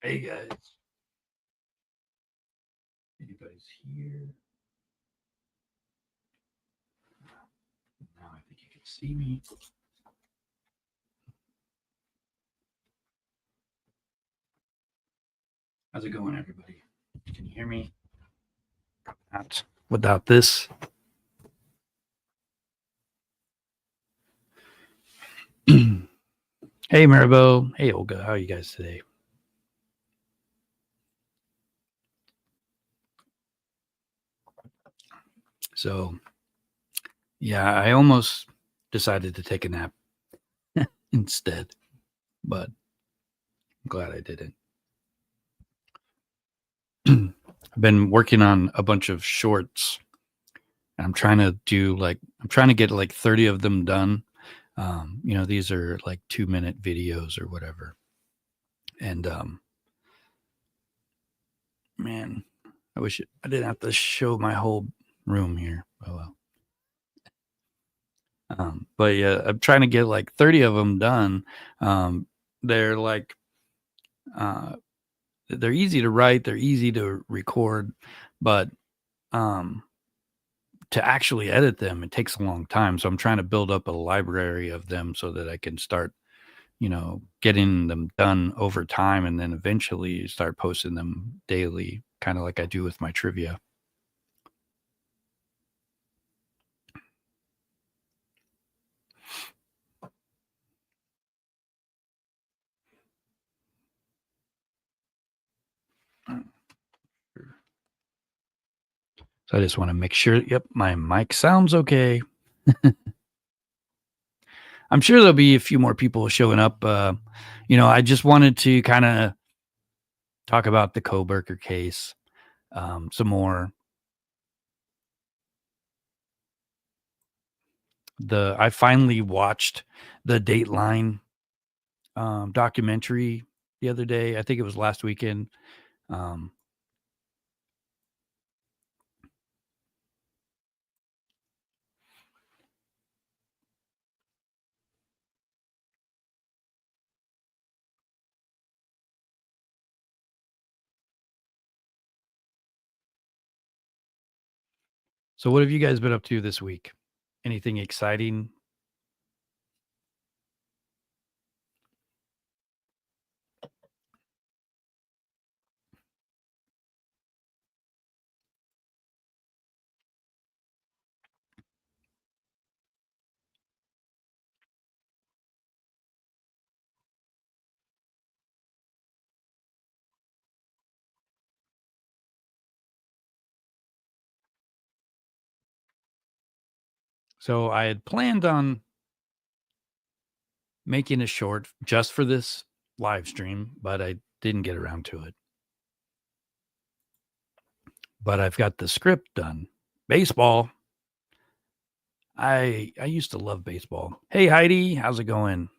Hey guys, anybody's here? Now I think you can see me. How's it going, everybody? Can you hear me? Not without this. Hey Maribel. Hey Olga. How are you guys today? So, yeah, I almost decided to take a nap instead, but I'm glad I didn't. I've been working on a bunch of shorts. I'm trying to get like 30 of them done. These are like 2-minute videos or whatever. And man, I wish I didn't have to show my whole room here. Oh well. But yeah, I'm trying to get like 30 of them done. They're like, uh, they're easy to write, they're easy to record, but um, to actually edit them, it takes a long time. So I'm trying to build up a library of them so that I can start, getting them done over time and then eventually start posting them daily, kind of like I do with my trivia. So I just want to make sure, yep, my mic sounds okay. I'm sure there'll be a few more people showing up. I just wanted to kind of talk about the Kohberger case some more. I finally watched the Dateline documentary the other day. I think it was last weekend. Um, so, what have you guys been up to this week? Anything exciting? So, I had planned on making a short just for this live stream, but I didn't get around to it. But I've got the script done. Baseball. I used to love baseball. Hey Heidi, how's it going?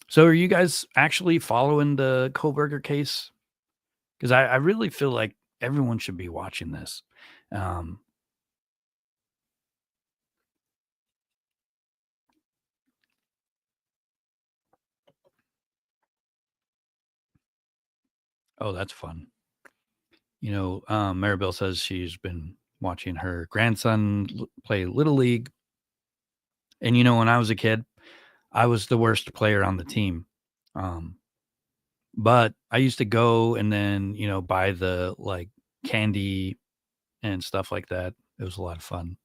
So are you guys actually following the Kohberger case? Because I really feel like everyone should be watching this. Um, oh, that's fun. Maribel says she's been watching her grandson play Little League. And, when I was a kid, I was the worst player on the team. Um, but I used to go and then, buy the like candy and stuff like that. It was a lot of fun.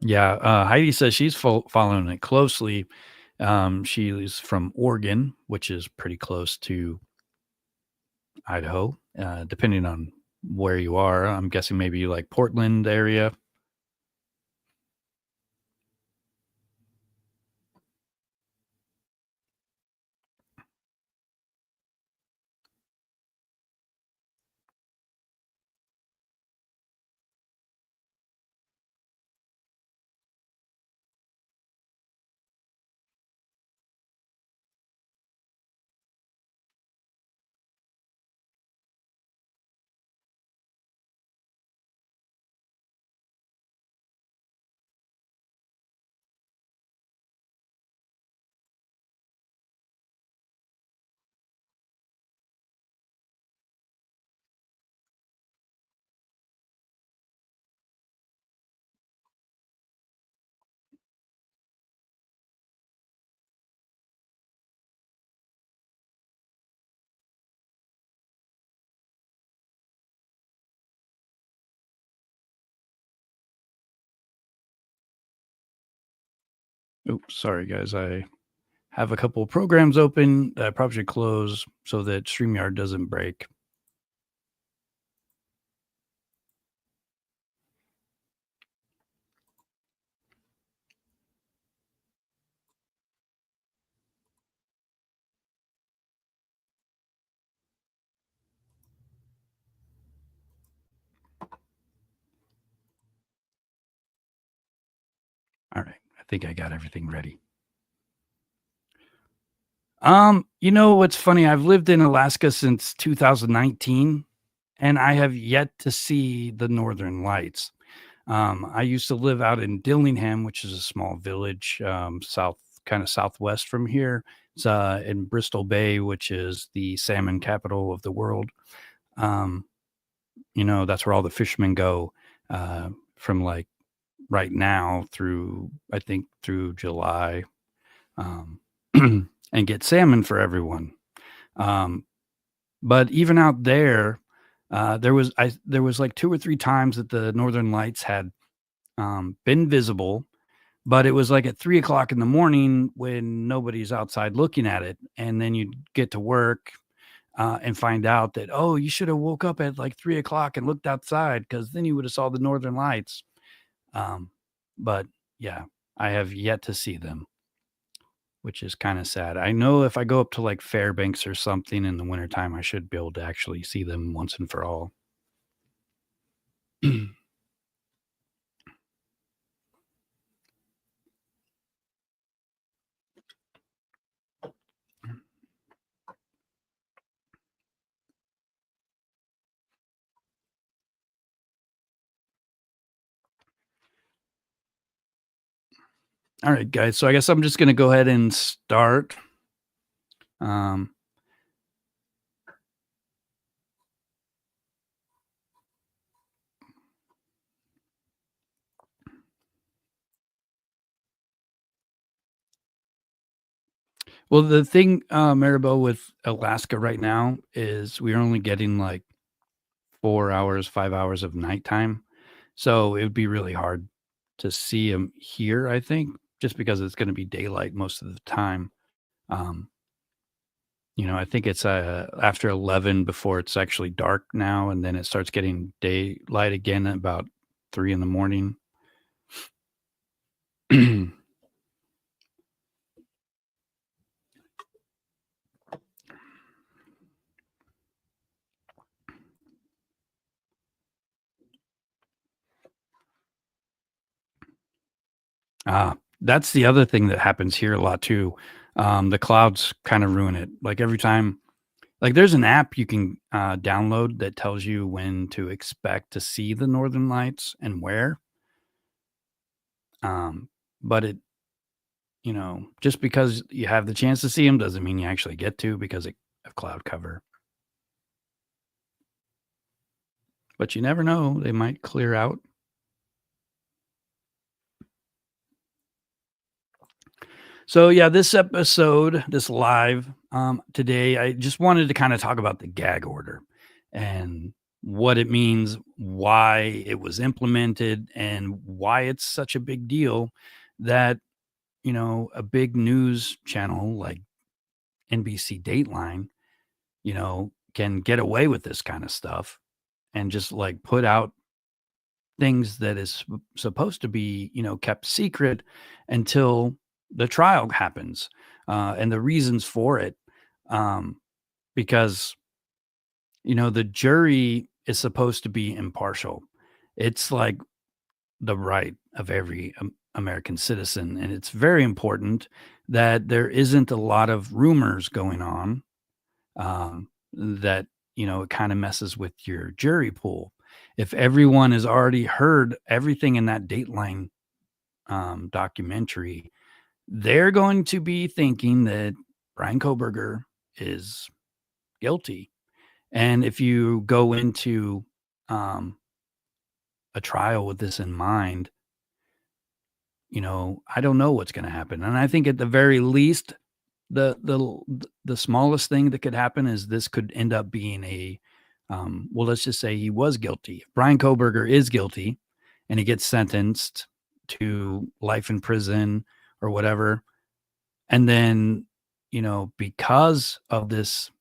Yeah, Heidi says she's following it closely. She is from Oregon, which is pretty close to Idaho, depending on where you are. I'm guessing maybe like Portland area. Oops, sorry guys. I have a couple of programs open that I probably should close so that StreamYard doesn't break. All right. I think I got everything ready. You know what's funny? I've lived in Alaska since 2019 and I have yet to see the northern lights. I used to live out in Dillingham, which is a small village, kind of southwest from here. It's in Bristol Bay, which is the salmon capital of the world. Um, that's where all the fishermen go from like right now through, I think, through July, um, and get salmon for everyone. Um, but even out there, there was like two or three times that the northern lights had been visible, but it was like at 3 o'clock in the morning when nobody's outside looking at it. And then you get to work and find out that, oh, you should have woke up at like 3 o'clock and looked outside because then you would have saw the northern lights. Um, but yeah, I have yet to see them, which is kind of sad. I know if I go up to like Fairbanks or something in the wintertime, I should be able to actually see them once and for all. All right, guys. So I guess I'm just going to go ahead and start. Um, well, the thing, Maribel, with Alaska right now is we're only getting like 4 hours, 5 hours of nighttime. So it would be really hard to see them here, I think, just because it's going to be daylight most of the time. Um, I think it's after 11 before it's actually dark now, and then it starts getting daylight again at about 3 in the morning. That's the other thing that happens here a lot too. The clouds kind of ruin it. Like every time, like there's an app you can download that tells you when to expect to see the northern lights and where. But just because you have the chance to see them doesn't mean you actually get to because of cloud cover. But you never know; they might clear out. So yeah, this episode, this live today, I just wanted to kind of talk about the gag order and what it means, why it was implemented, and why it's such a big deal that a big news channel like NBC Dateline, can get away with this kind of stuff and just like put out things that is supposed to be, kept secret until the trial happens, and the reasons for it. Um, because, the jury is supposed to be impartial. It's like the right of every American citizen. And it's very important that there isn't a lot of rumors going on that, it kind of messes with your jury pool. If everyone has already heard everything in that Dateline documentary, they're going to be thinking that Bryan Kohberger is guilty. And if you go into a trial with this in mind, I don't know what's going to happen. And I think at the very least, the smallest thing that could happen is this could end up being well, let's just say he was guilty. If Bryan Kohberger is guilty and he gets sentenced to life in prison or whatever. And then, because of this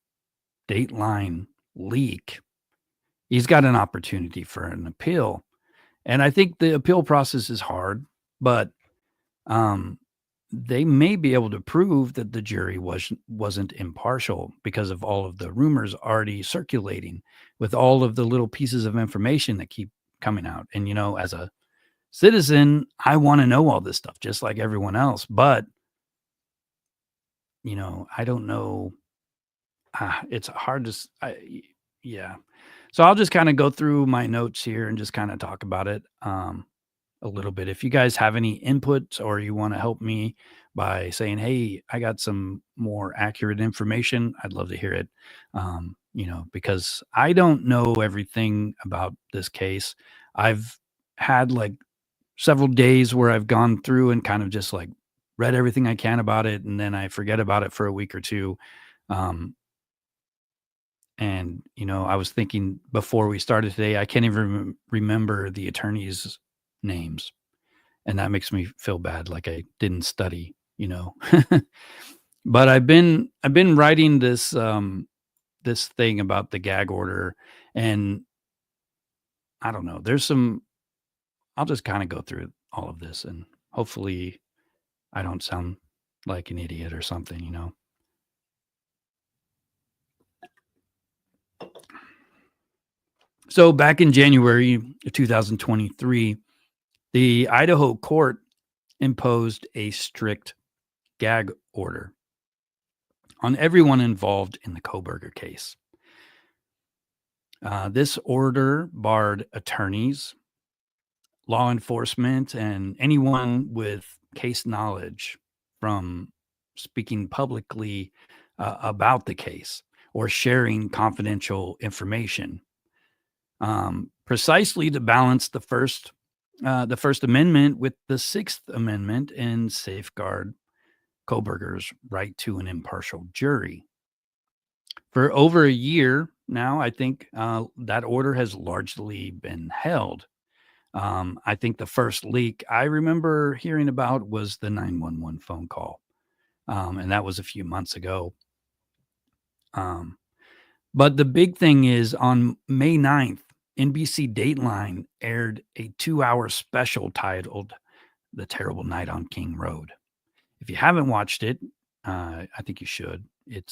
Dateline leak, he's got an opportunity for an appeal. And I think the appeal process is hard, but um, they may be able to prove that the jury wasn't impartial because of all of the rumors already circulating with all of the little pieces of information that keep coming out. And, as a citizen, I want to know all this stuff just like everyone else. But, I don't know. It's hard to, yeah. So I'll just kind of go through my notes here and just kind of talk about it a little bit. If you guys have any input or you want to help me by saying, hey, I got some more accurate information, I'd love to hear it. Because I don't know everything about this case. I've had like several days where I've gone through and kind of just like read everything I can about it, and then I forget about it for a week or two. And, I was thinking before we started today, I can't even remember the attorneys' names. And that makes me feel bad, like I didn't study. But I've been writing this thing about the gag order, and I don't know. I'll just kind of go through all of this, and hopefully I don't sound like an idiot or something. So back in January of 2023, the Idaho court imposed a strict gag order on everyone involved in the Kohberger case. This order barred attorneys, law enforcement, and anyone with case knowledge from speaking publicly about the case or sharing confidential information. Precisely to balance the First Amendment with the Sixth Amendment and safeguard Kohberger's right to an impartial jury. For over a year now, I think that order has largely been held. I think the first leak I remember hearing about was the 911 phone call, and that was a few months ago. But the big thing is on May 9th, NBC Dateline aired a 2-hour special titled The Terrible Night on King Road. If you haven't watched it, I think you should. It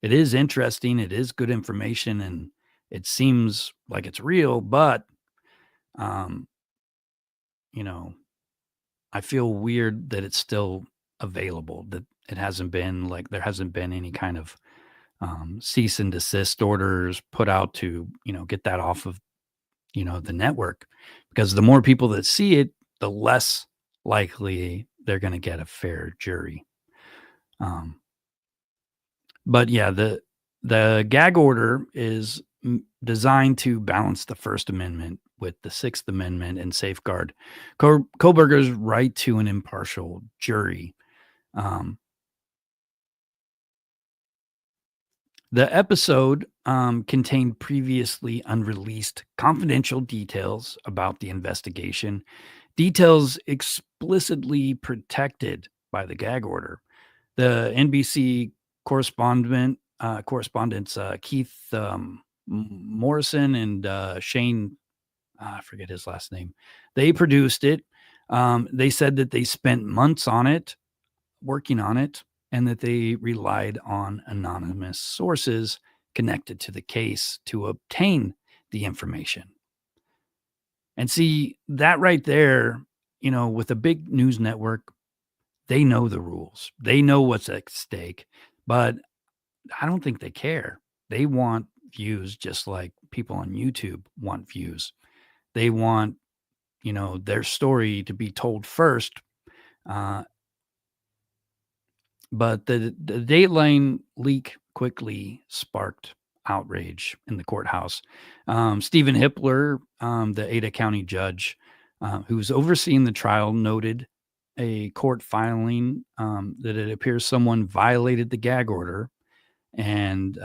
is interesting. It is good information, and it seems like it's real, but, um, I feel weird that it's still available, that it hasn't been like, there hasn't been any kind of cease and desist orders put out to, get that off of, the network, because the more people that see it, the less likely they're going to get a fair jury. But yeah, the gag order is designed to balance the First Amendment with the Sixth Amendment and safeguard Kohberger's right to an impartial jury. The episode contained previously unreleased confidential details about the investigation, details explicitly protected by the gag order. The NBC correspondents Keith Morrison and Shane, I forget his last name, they produced it. They said that they spent months on it, working on it, and that they relied on anonymous sources connected to the case to obtain the information. And see, that right there, with a big news network, they know the rules. They know what's at stake, but I don't think they care. They want views just like people on YouTube want views. They want, their story to be told first. But the Dateline leak quickly sparked outrage in the courthouse. Stephen Hippler, the Ada County judge who's overseeing the trial, noted a court filing that it appears someone violated the gag order and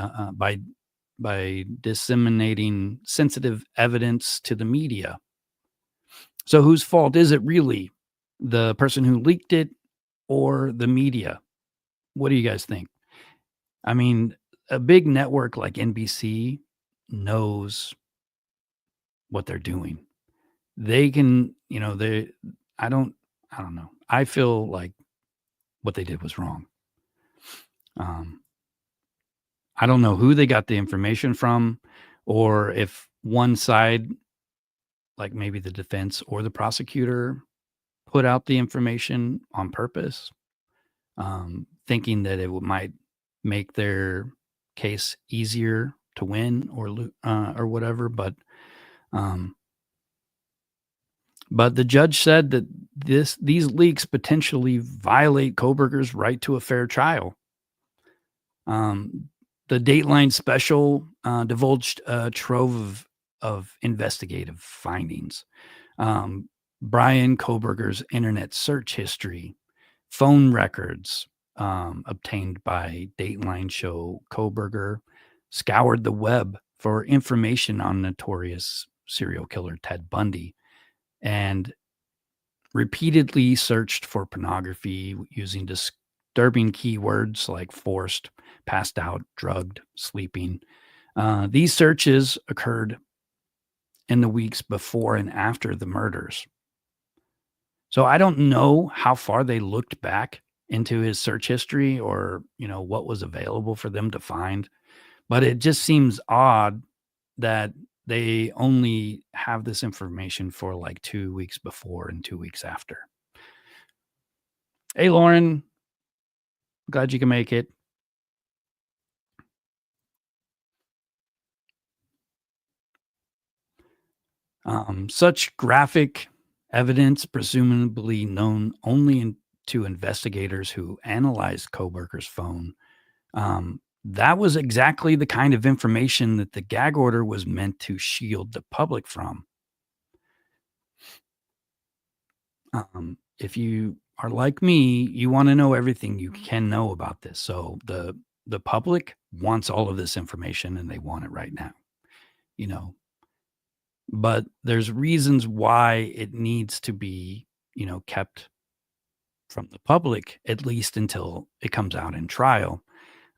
by disseminating sensitive evidence to the media. So whose fault is it really? the person who leaked it, or the media? What do you guys think? I mean, a big network like NBC knows what they're doing. They can, I don't I don't know. I feel like what they did was wrong. Um, I don't know who they got the information from, or if one side, like maybe the defense or the prosecutor, put out the information on purpose, thinking that it might make their case easier to win or whatever. Um, but the judge said that these leaks potentially violate Kohberger's right to a fair trial. Um, the Dateline special divulged a trove of investigative findings. Bryan Kohberger's internet search history, phone records obtained by Dateline show Kohberger scoured the web for information on notorious serial killer Ted Bundy and repeatedly searched for pornography using disturbing keywords like forced, passed out, drugged, sleeping. These searches occurred in the weeks before and after the murders. So I don't know how far they looked back into his search history or, what was available for them to find, but it just seems odd that they only have this information for like 2 weeks before and 2 weeks after. Hey, Lauren, glad you can make it. Such graphic evidence, presumably known only to investigators who analyzed Kohberger's phone, that was exactly the kind of information that the gag order was meant to shield the public from. If you are like me, you want to know everything you can know about this. So the public wants all of this information and they want it right now, you know. But there's reasons why it needs to be, kept from the public at least until it comes out in trial.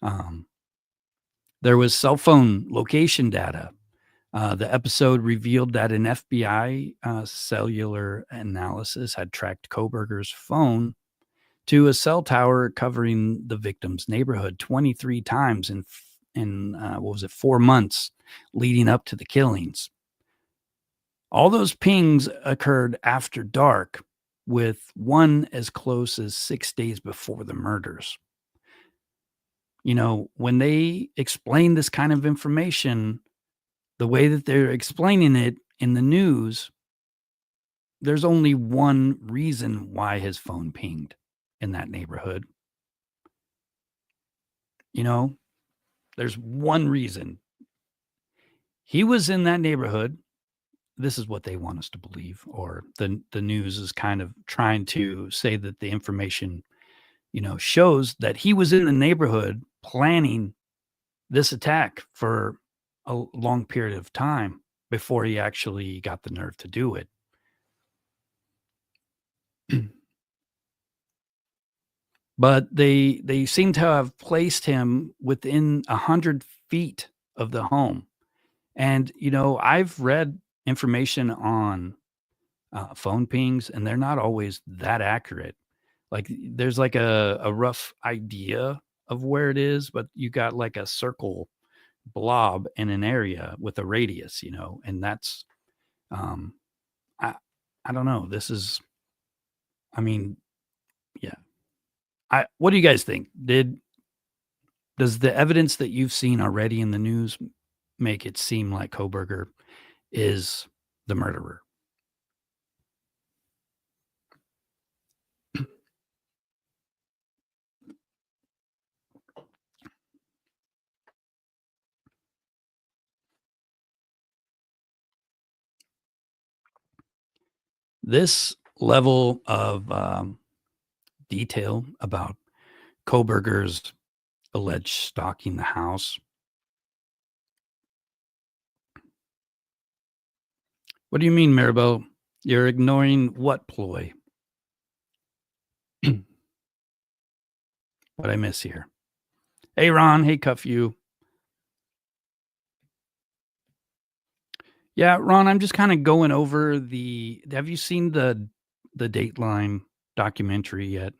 Um, there was cell phone location data. The episode revealed that an FBI cellular analysis had tracked Kohberger's phone to a cell tower covering the victim's neighborhood 23 times in what was it, 4 months leading up to the killings. All those pings occurred after dark, with one as close as 6 days before the murders. When they explain this kind of information, the way that they're explaining it in the news, there's only one reason why his phone pinged in that neighborhood. There's one reason. He was in that neighborhood. This is what they want us to believe, or the news is kind of trying to say that the information, shows that he was in the neighborhood planning this attack for a long period of time before he actually got the nerve to do it. But they seem to have placed him within 100 feet of the home. And, I've read information on phone pings, and they're not always that accurate. Like, there's like a rough idea of where it is, but you got like a circle blob in an area with a radius, and that's, um, I, I don't know. I mean, yeah. What do you guys think? Does the evidence that you've seen already in the news make it seem like Kohberger is the murderer? This level of detail about Kohberger's alleged stalking the house. What do you mean, Maribel? You're ignoring what ploy? What I miss here. Hey, Ron. Hey, Cuff You. Yeah, Ron, I'm just kind of going over have you seen the Dateline documentary yet?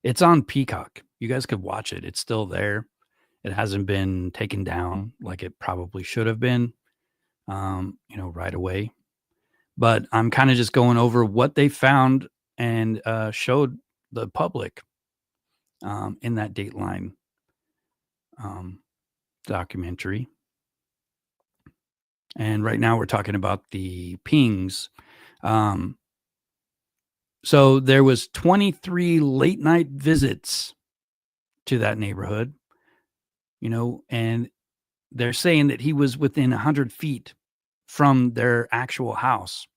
It's on Peacock. You guys could watch it. It's still there. It hasn't been taken down like it probably should have been, right away. But I'm kind of just going over what they found and showed the public in that Dateline um, documentary. And right now we're talking about the pings. So there was 23 late night visits to that neighborhood, and they're saying that he was within 100 feet from their actual house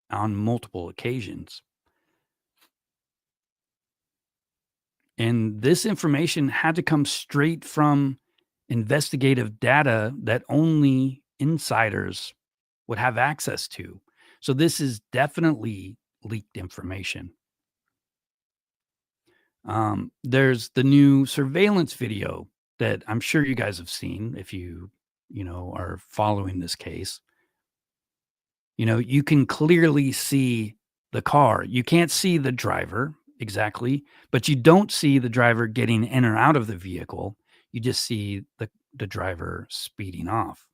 on multiple occasions. And this information had to come straight from investigative data that only insiders would have access to. So this is definitely leaked information. There's the new surveillance video that I'm sure you guys have seen if you are following this case. You can clearly see the car. You can't see the driver exactly, but you don't see the driver getting in or out of the vehicle. You just see the driver speeding off.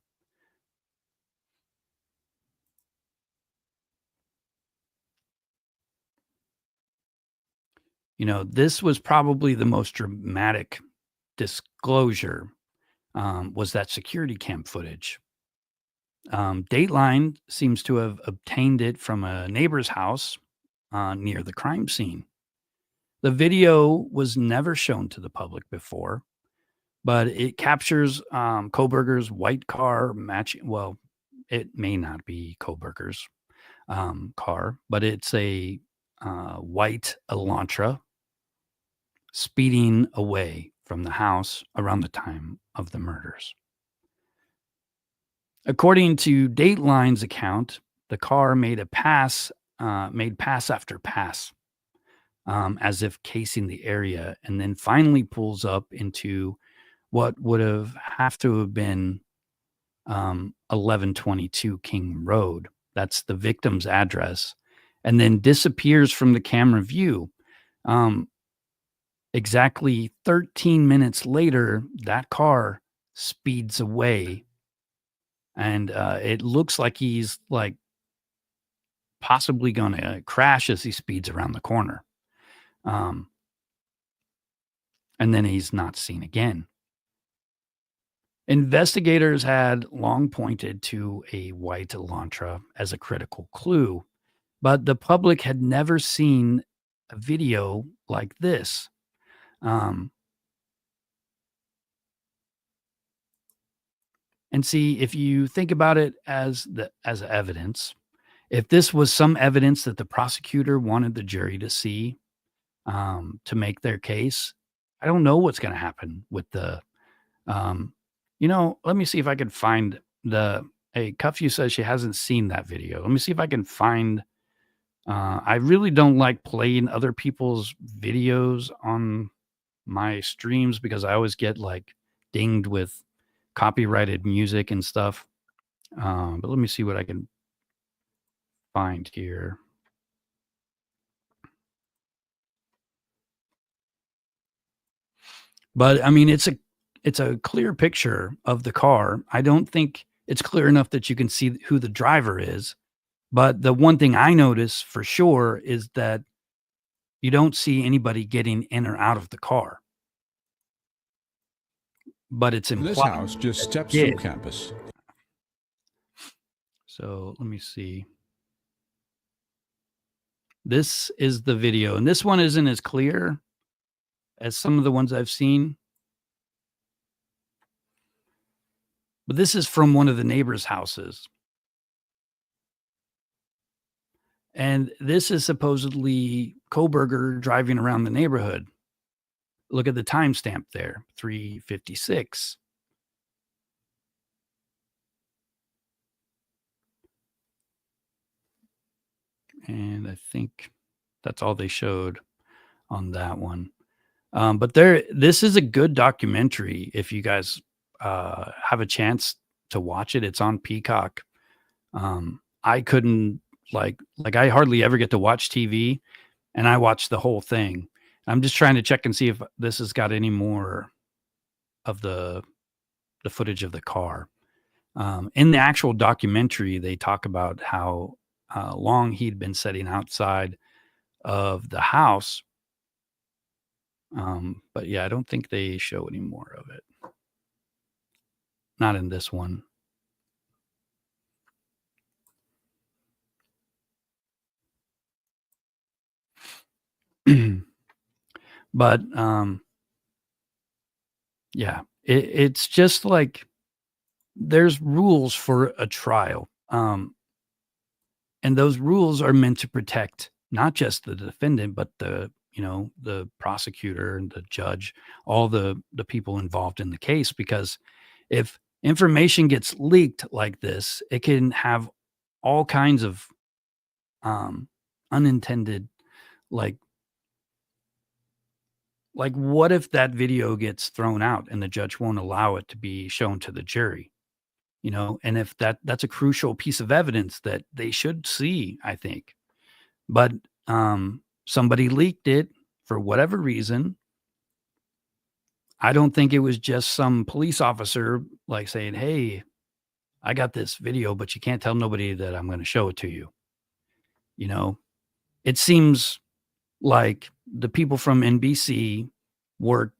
This was probably the most dramatic disclosure, was that security cam footage. Dateline seems to have obtained it from a neighbor's house near the crime scene. The video was never shown to the public before, but it captures Kohberger's white car matching. Well, it may not be Kohberger's car, but it's a white Elantra speeding away from the house around the time of the murders. According to Dateline's account, the car made pass after pass, as if casing the area, and then finally pulls up into what would have to have been 1122 King Road. That's the victim's address, and then disappears from the camera view. Exactly 13 minutes later, that car speeds away, and it looks like he's like possibly going to crash as he speeds around the corner. And then he's not seen again. Investigators had long pointed to a white Elantra as a critical clue, but the public had never seen a video like this. And see, if you think about it as evidence, if this was some evidence that the prosecutor wanted the jury to see to make their case, I don't know what's going to happen with the. Let me see if I can find Hey, Cuffy says she hasn't seen that video. Let me see if I can find. I really don't like playing other people's videos on my streams because I always get like dinged with copyrighted music and stuff. But let me see what I can find here. But I mean, it's a clear picture of the car. I don't think it's clear enough that you can see who the driver is. But the one thing I notice for sure is that you don't see anybody getting in or out of the car. But it's implied. This house just steps from campus. So let me see. This is the video, and this one isn't as clear as some of the ones I've seen. But this is from one of the neighbors' houses. And this is supposedly Kohberger driving around the neighborhood. Look at the timestamp there, 3:56. And I think that's all they showed on that one. But this is a good documentary if you guys have a chance to watch it. It's on Peacock. I couldn't like I hardly ever get to watch TV, and I watched the whole thing. I'm just trying to check and see if this has got any more of the footage of the car. In the actual documentary, they talk about how long he'd been sitting outside of the house. But yeah, I don't think they show any more of it. Not in this one. But yeah, it's just like there's rules for a trial. And those rules are meant to protect not just the defendant, but the prosecutor and the judge, all the people involved in the case. Because if information gets leaked like this, it can have all kinds of um, unintended, like what if that video gets thrown out and the judge won't allow it to be shown to the jury? And if that's a crucial piece of evidence that they should see, I think. But somebody leaked it for whatever reason. I don't think it was just some police officer like saying, "Hey, I got this video, but you can't tell nobody that I'm going to show it to you." You know, it seems like the people from NBC were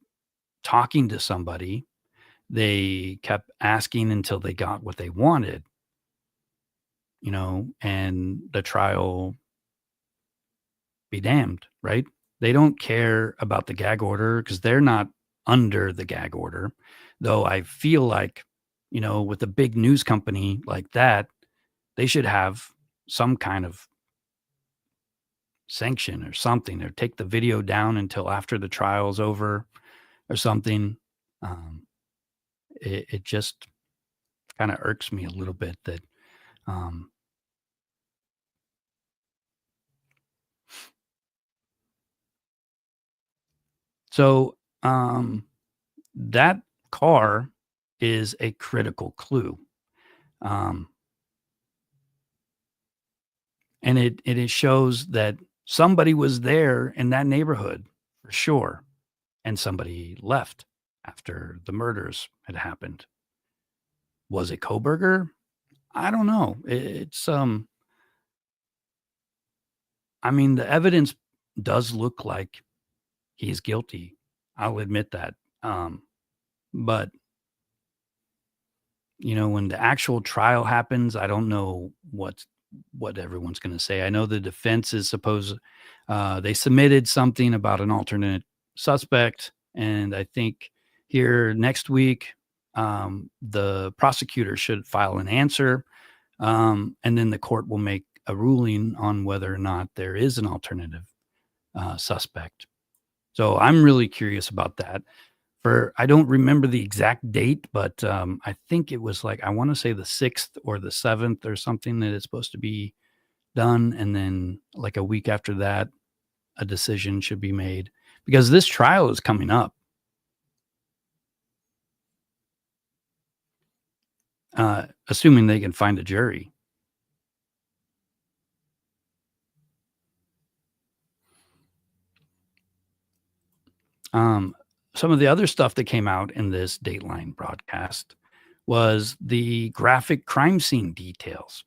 talking to somebody. They kept asking until they got what they wanted, and the trial be damned, right? They don't care about the gag order because they're not under the gag order. Though I feel like, with a big news company like that, they should have some kind of sanction or something, or take the video down until after the trial's over or something. Um, it just kind of irks me a little bit that, um, so, that car is a critical clue. Um, and it shows that somebody was there in that neighborhood for sure, and somebody left after the murders had happened. Was it Kohberger? I don't know. I mean, the evidence does look like he's guilty. I'll admit that. But when the actual trial happens, I don't know what everyone's going to say. I know the defense is supposed they submitted something about an alternate suspect, and I think here next week the prosecutor should file an answer, and then the court will make a ruling on whether or not there is an alternative suspect. So I'm really curious about that. I don't remember the exact date, but I think it was like I want to say the 6th or the 7th or something that it's supposed to be done, and then like a week after that, a decision should be made because this trial is coming up. Assuming they can find a jury. Um, some of the other stuff that came out in this Dateline broadcast was the graphic crime scene details.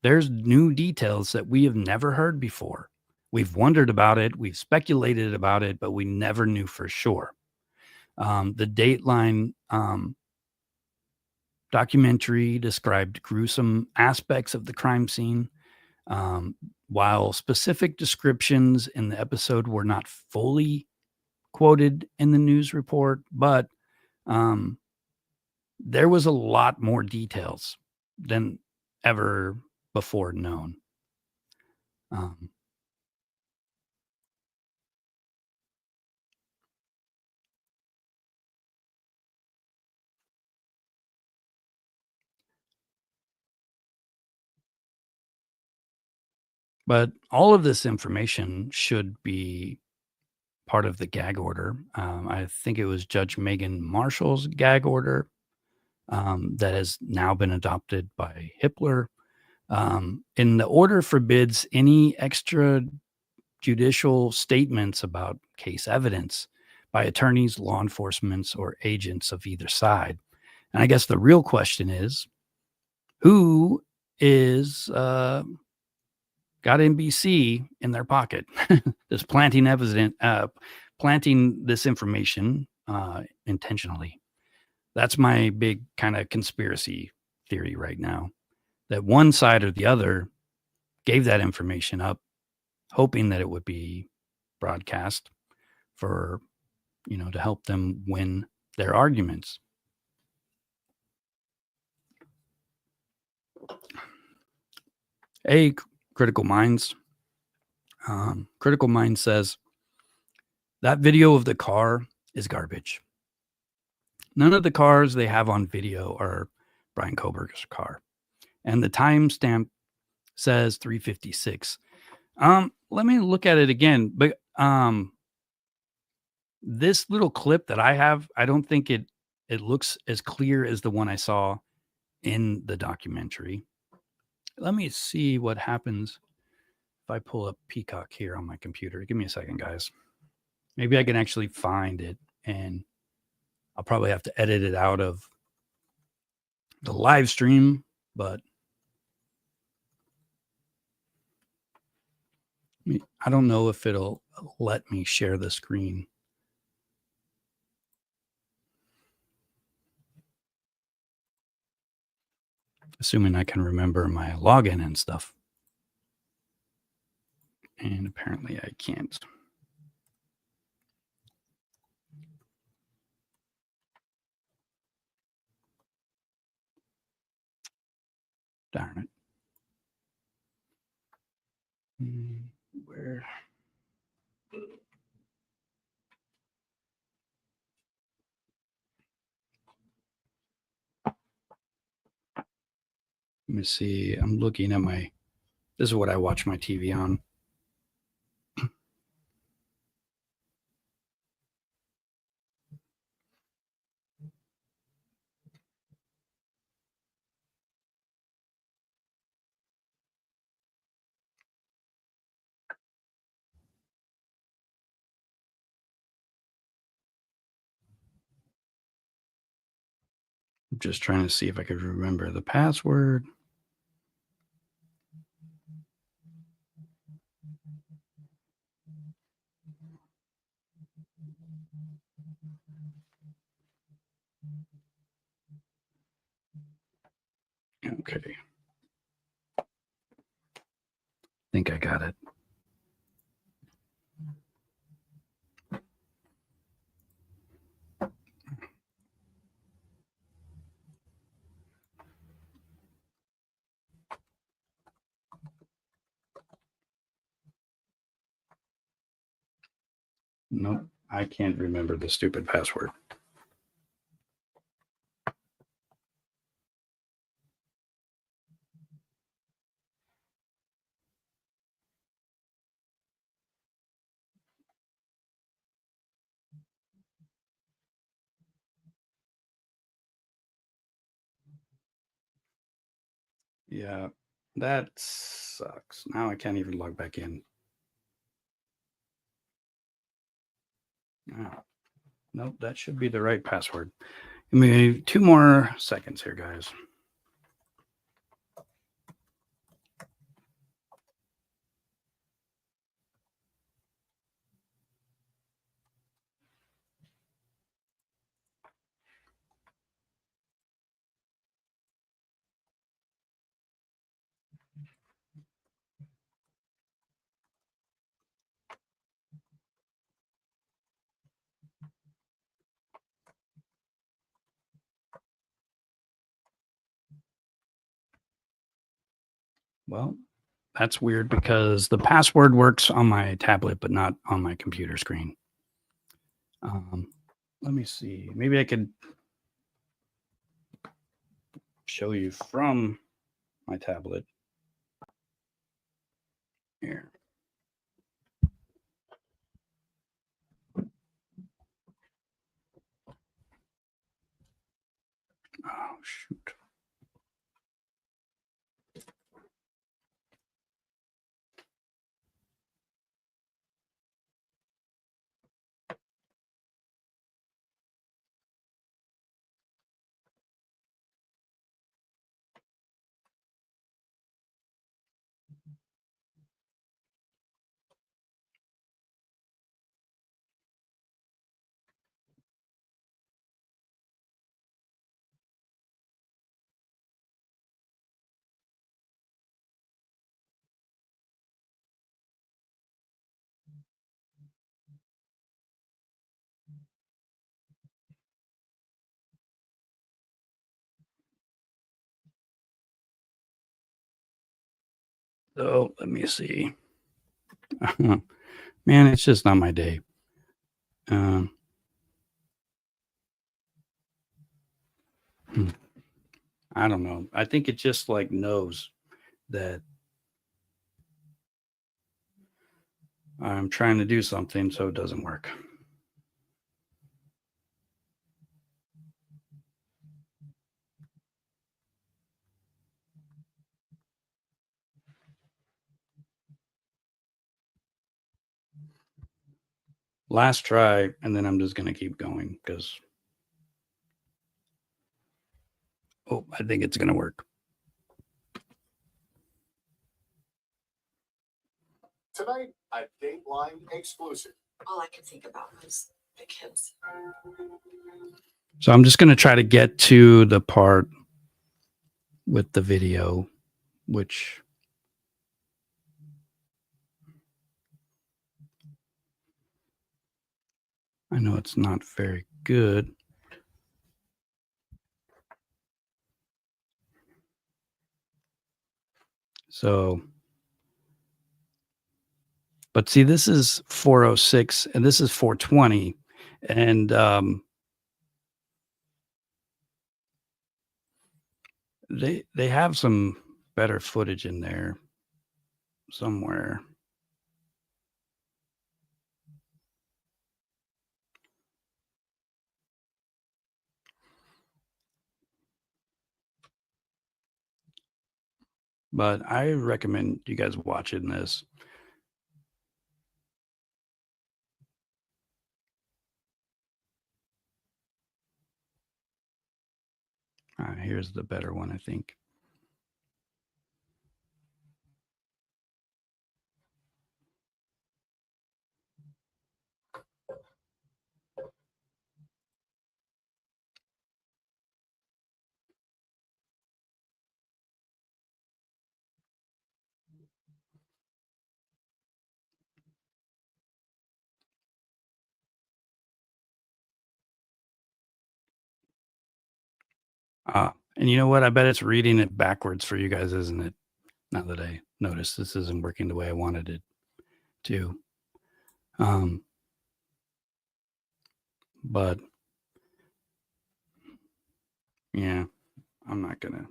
There's new details that we have never heard before. We've wondered about it, we've speculated about it, but we never knew for sure. The Dateline documentary described gruesome aspects of the crime scene, um, while specific descriptions in the episode were not fully quoted in the news report, but um, there was a lot more details than ever before known. Um, but all of this information should be part of the gag order. I think it was Judge Megan Marshall's gag order that has now been adopted by Hippler. And the order forbids any extrajudicial statements about case evidence by attorneys, law enforcement, or agents of either side. And I guess the real question is, who is got NBC in their pocket, just planting this information intentionally? That's my big kind of conspiracy theory right now, that one side or the other gave that information up, hoping that it would be broadcast for, to help them win their arguments. Critical Minds. Critical Minds says that video of the car is garbage. None of the cars they have on video are Bryan Kohberger's car. And the timestamp says 3:56. Let me look at it again. But this little clip that I have, I don't think it looks as clear as the one I saw in the documentary. Let me see what happens if I pull up Peacock here on my computer. Give me a second, guys. Maybe I can actually find it, and I'll probably have to edit it out of the live stream, but I don't know if it'll let me share the screen. Assuming I can remember my login and stuff. And apparently I can't. Darn it. Where? Let me see. I'm looking at this is what I watch my TV on. I'm just trying to see if I could remember the password. Okay. I think I got it. Nope, I can't remember the stupid password. Yeah, that sucks. Now I can't even log back in. Oh, nope, that should be the right password. Give me 2 more seconds here, guys. Well, that's weird because the password works on my tablet, but not on my computer screen. Let me see. Maybe I could show you from my tablet. Here. shoot. So let me see. Man, it's just not my day. I don't know. I think it just like knows that I'm trying to do something, so it doesn't work. Last try, and then I'm just going to keep going because, oh, I think it's going to work. Tonight, a Dateline exclusive. All I could think about was the kids. So I'm just going to try to get to the part with the video, which I know it's not very good. So, but see, this is 406 and this is 420. And they have some better footage in there somewhere. But I recommend you guys watching this. Here's the better one, I think. And you know what? I bet it's reading it backwards for you guys, isn't it? Now that I notice this isn't working the way I wanted it to. But yeah, I'm not gonna.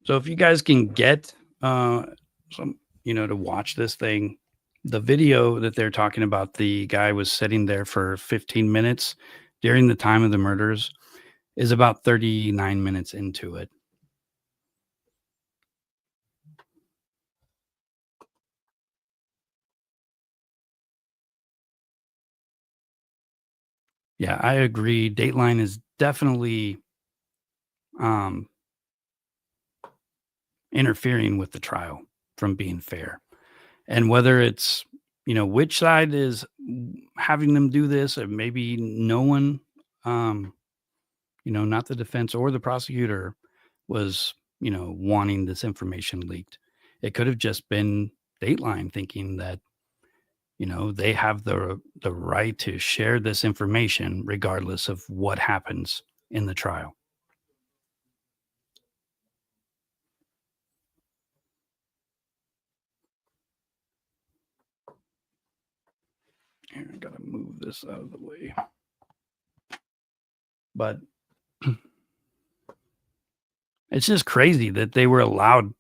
So if you guys can get some, to watch this thing, the video that they're talking about, the guy was sitting there for 15 minutes during the time of the murders, is about 39 minutes into it. Yeah, I agree. Dateline is definitely interfering with the trial from being fair. And whether it's, which side is having them do this, or maybe no one, not the defense or the prosecutor was, wanting this information leaked. It could have just been Dateline thinking that, they have the right to share this information regardless of what happens in the trial. Here, I gotta move this out of the way. But it's just crazy that they were allowed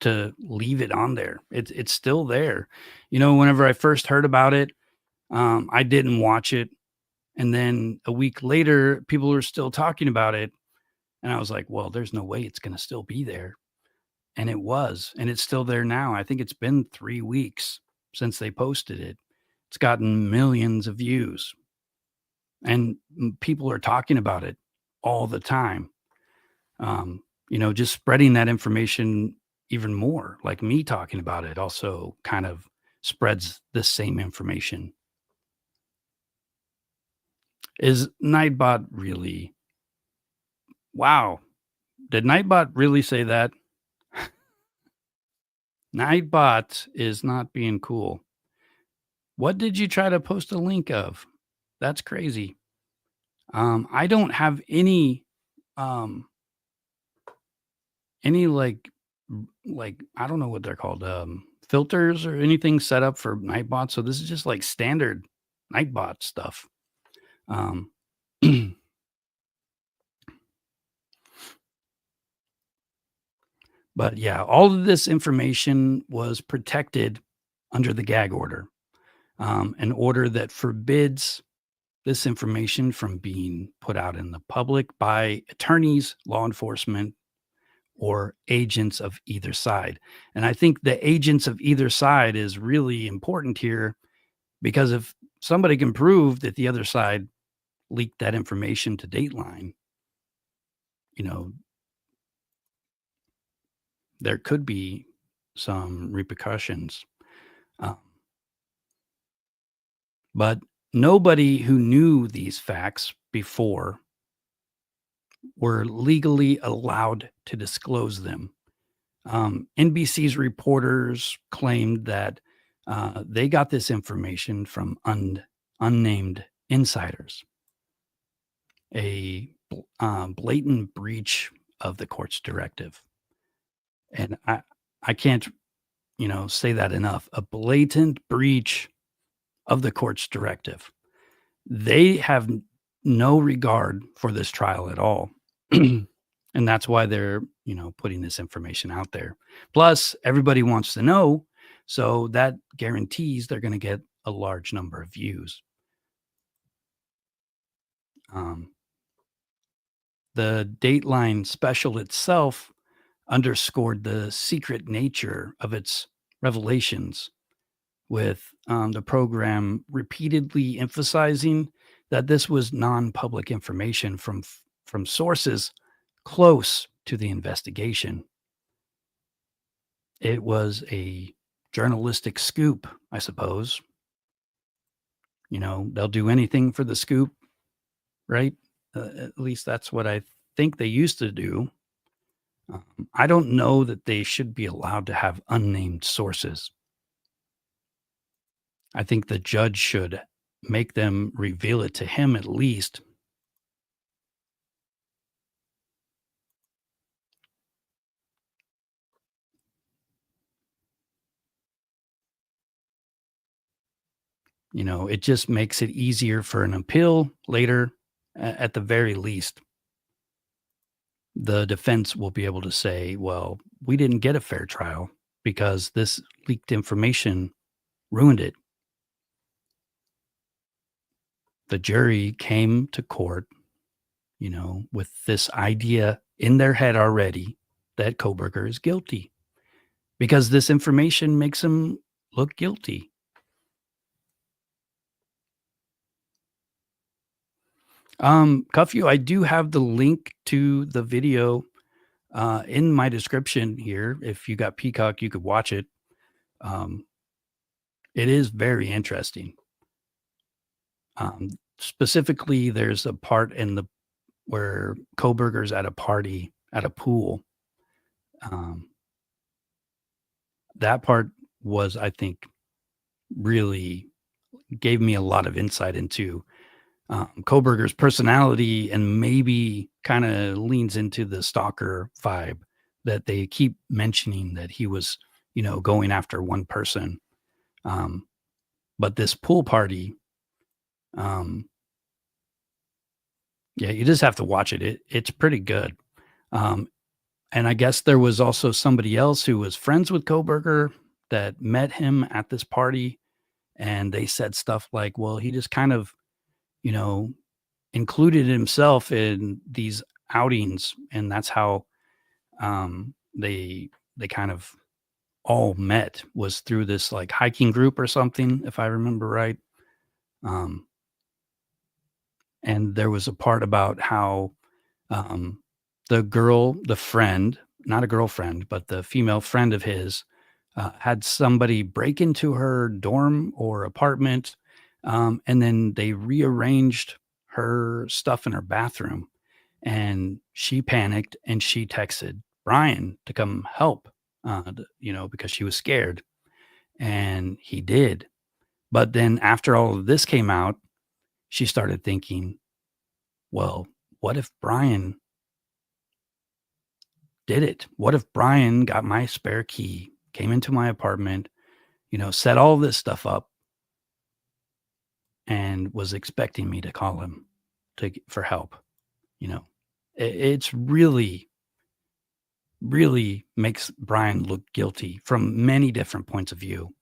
to leave it on there. It's still there. You know, whenever I first heard about it, I didn't watch it. And then a week later, people were still talking about it. And I was like, well, there's no way it's going to still be there. And it was, and it's still there now. I think it's been 3 weeks since they posted it. It's gotten millions of views, and people are talking about it all the time. You know, just spreading that information even more, like me talking about it also kind of spreads the same information. Is Nightbot really? Wow. Did Nightbot really say that? Nightbot is not being cool. What did you try to post a link of? That's crazy. I don't have any like I don't know what they're called, filters or anything set up for Nightbot. So this is just like standard Nightbot stuff. But yeah, all of this information was protected under the gag order, an order that forbids this information from being put out in the public by attorneys, law enforcement, or agents of either side. And I think the agents of either side is really important here, because if somebody can prove that the other side leaked that information to Dateline, you know, there could be some repercussions. But nobody who knew these facts before were legally allowed to disclose them. NBC's reporters claimed that they got this information from unnamed insiders, a blatant breach of the court's directive. And I can't, say that enough. A blatant breach of the court's directive. They have no regard for this trial at all. And that's why they're, putting this information out there. Plus, everybody wants to know. So that guarantees they're going to get a large number of views. The Dateline special itself underscored the secret nature of its revelations, with the program repeatedly emphasizing that this was non-public information from sources close to the investigation. It was a journalistic scoop, I suppose. They'll do anything for the scoop, right? At least that's what I think they used to do. I don't know that they should be allowed to have unnamed sources. I think the judge should make them reveal it to him at least. It just makes it easier for an appeal later, at the very least. The defense will be able to say, well, we didn't get a fair trial because this leaked information ruined it. The jury came to court, with this idea in their head already that Kohberger is guilty because this information makes him look guilty. Cuffy, I do have the link to the video in my description here. If you got Peacock, you could watch it. It is very interesting. Specifically, there's a part where Kohberger's at a party at a pool. That part was, I think, really gave me a lot of insight into Kohberger's personality, and maybe kind of leans into the stalker vibe that they keep mentioning, that he was, going after one person. But this pool party, yeah, you just have to watch it. It's pretty good. And I guess there was also somebody else who was friends with Kohberger that met him at this party. And they said stuff like, well, he just kind of, you know, included himself in these outings. And that's how they kind of all met, was through this like hiking group or something, if I remember right. And there was a part about how the girl, the friend, not a girlfriend, but the female friend of his, had somebody break into her dorm or apartment, and then they rearranged her stuff in her bathroom. And she panicked and she texted Bryan to come help, because she was scared. And he did. But then after all of this came out, she started thinking, well, what if Bryan did it? What if Bryan got my spare key, came into my apartment, set all this stuff up and was expecting me to call him for help? It's really, really makes Bryan look guilty from many different points of view.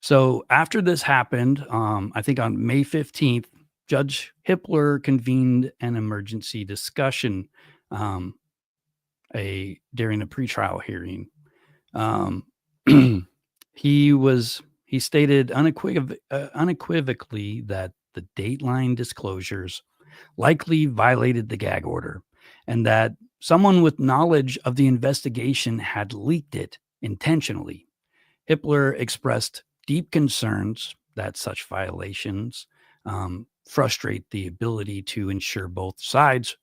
So after this happened, I think on May 15th, Judge Hippler convened an emergency discussion during a pretrial hearing. He stated unequivocally that the Dateline disclosures likely violated the gag order, and that someone with knowledge of the investigation had leaked it intentionally. Hippler expressed deep concerns that such violations frustrate the ability to ensure both sides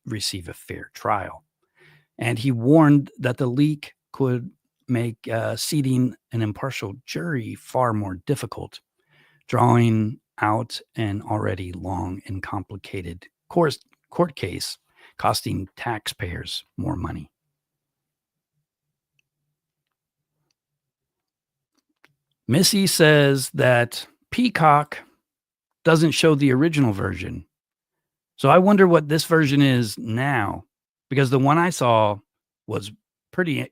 receive a fair trial. And he warned that the leak could make seating an impartial jury far more difficult, drawing out an already long and complicated court case, costing taxpayers more money. Missy says that Peacock doesn't show the original version. So I wonder what this version is now, because the one I saw was pretty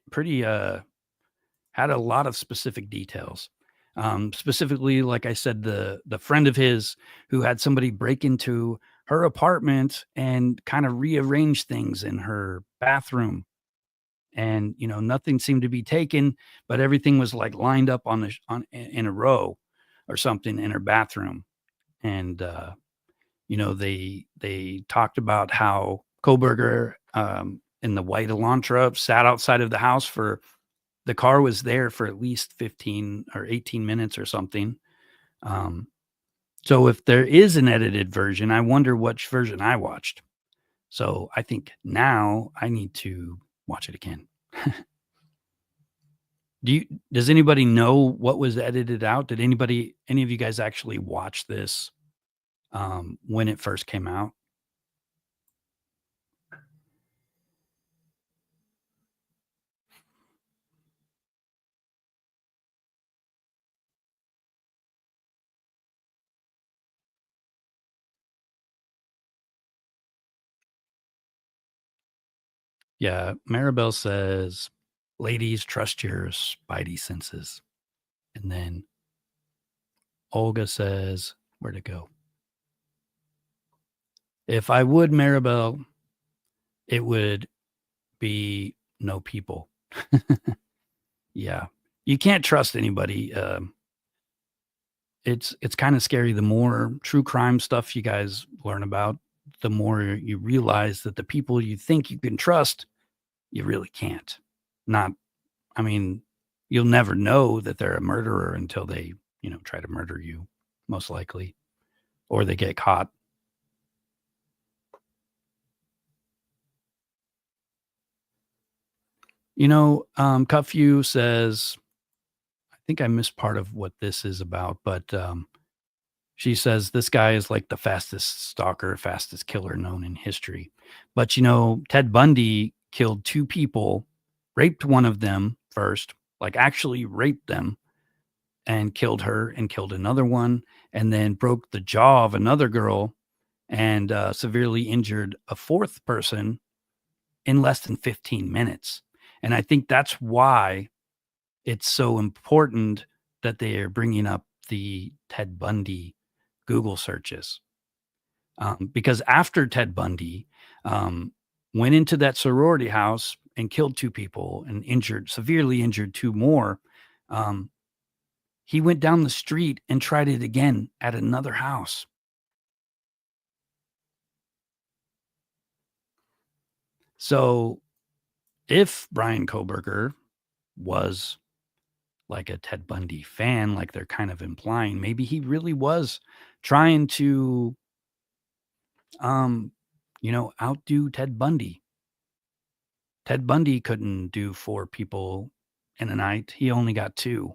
had a lot of specific details. Specifically, like I said, the friend of his who had somebody break into her apartment and kind of rearrange things in her bathroom. And, nothing seemed to be taken, but everything was like lined up in a row or something in her bathroom. And, they talked about how Kohberger, in the white Elantra, sat outside of the house the car was there for at least 15 or 18 minutes or something. So if there is an edited version, I wonder which version I watched. So I think now I need to watch it again. Does anybody know what was edited out? Did any of you guys actually watch this when it first came out? Yeah, Maribel says, ladies, trust your spidey senses. And then Olga says, where'd it go? If I would, Maribel, it would be no people. Yeah. You can't trust anybody. It's kind of scary. The more true crime stuff you guys learn about, the more you realize that the people you think you can trust, you really can't. You'll never know that they're a murderer until they, try to murder you, most likely, or they get caught. Cutfew says, I think I missed part of what this is about, but she says this guy is like the fastest stalker, fastest killer known in history. But, Ted Bundy killed 2 people, raped one of them first, like actually raped them, and killed her and killed another one, and then broke the jaw of another girl and severely injured a fourth person in less than 15 minutes. And I think that's why it's so important that they are bringing up the Ted Bundy Google searches. Because after Ted Bundy went into that sorority house and killed 2 people and severely injured 2 more, he went down the street and tried it again at another house. So if Bryan Kohberger was like a Ted Bundy fan, like they're kind of implying, maybe he really was trying to, outdo Ted Bundy. Ted Bundy couldn't do 4 people in a night. He only got 2.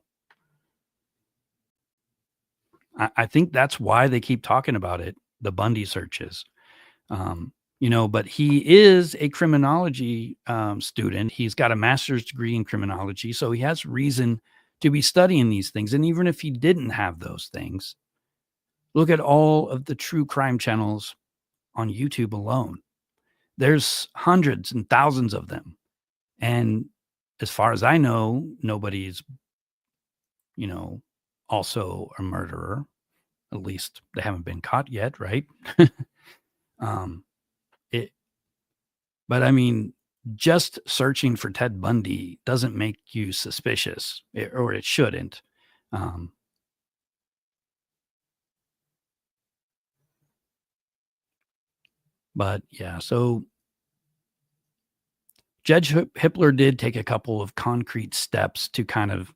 I think that's why they keep talking about it, the Bundy searches. But he is a criminology student. He's got a master's degree in criminology, so he has reason to be studying these things. And even if he didn't have those things, look at all of the true crime channels on YouTube alone. There's hundreds and thousands of them. And as far as I know, nobody's, also a murderer. At least they haven't been caught yet, right? But I mean, just searching for Ted Bundy doesn't make you suspicious, or it shouldn't. But yeah, so Judge Hippler did take a couple of concrete steps to kind of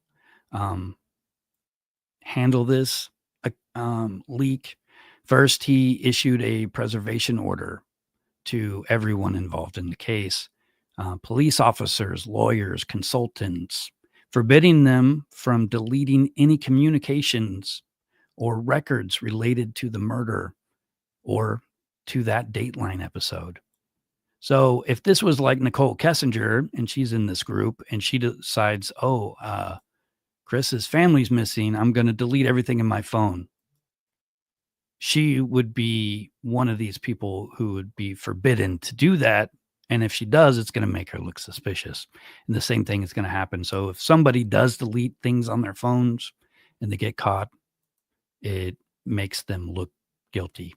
handle this leak. First, he issued a preservation order to everyone involved in the case, police officers, lawyers, consultants, forbidding them from deleting any communications or records related to the murder or to that Dateline episode. So if this was like Nicole Kessinger and she's in this group and she decides, Chris's family's missing, I'm going to delete everything in my phone, she would be one of these people who would be forbidden to do that. And if she does, it's going to make her look suspicious. And the same thing is going to happen. So if somebody does delete things on their phones and they get caught, it makes them look guilty.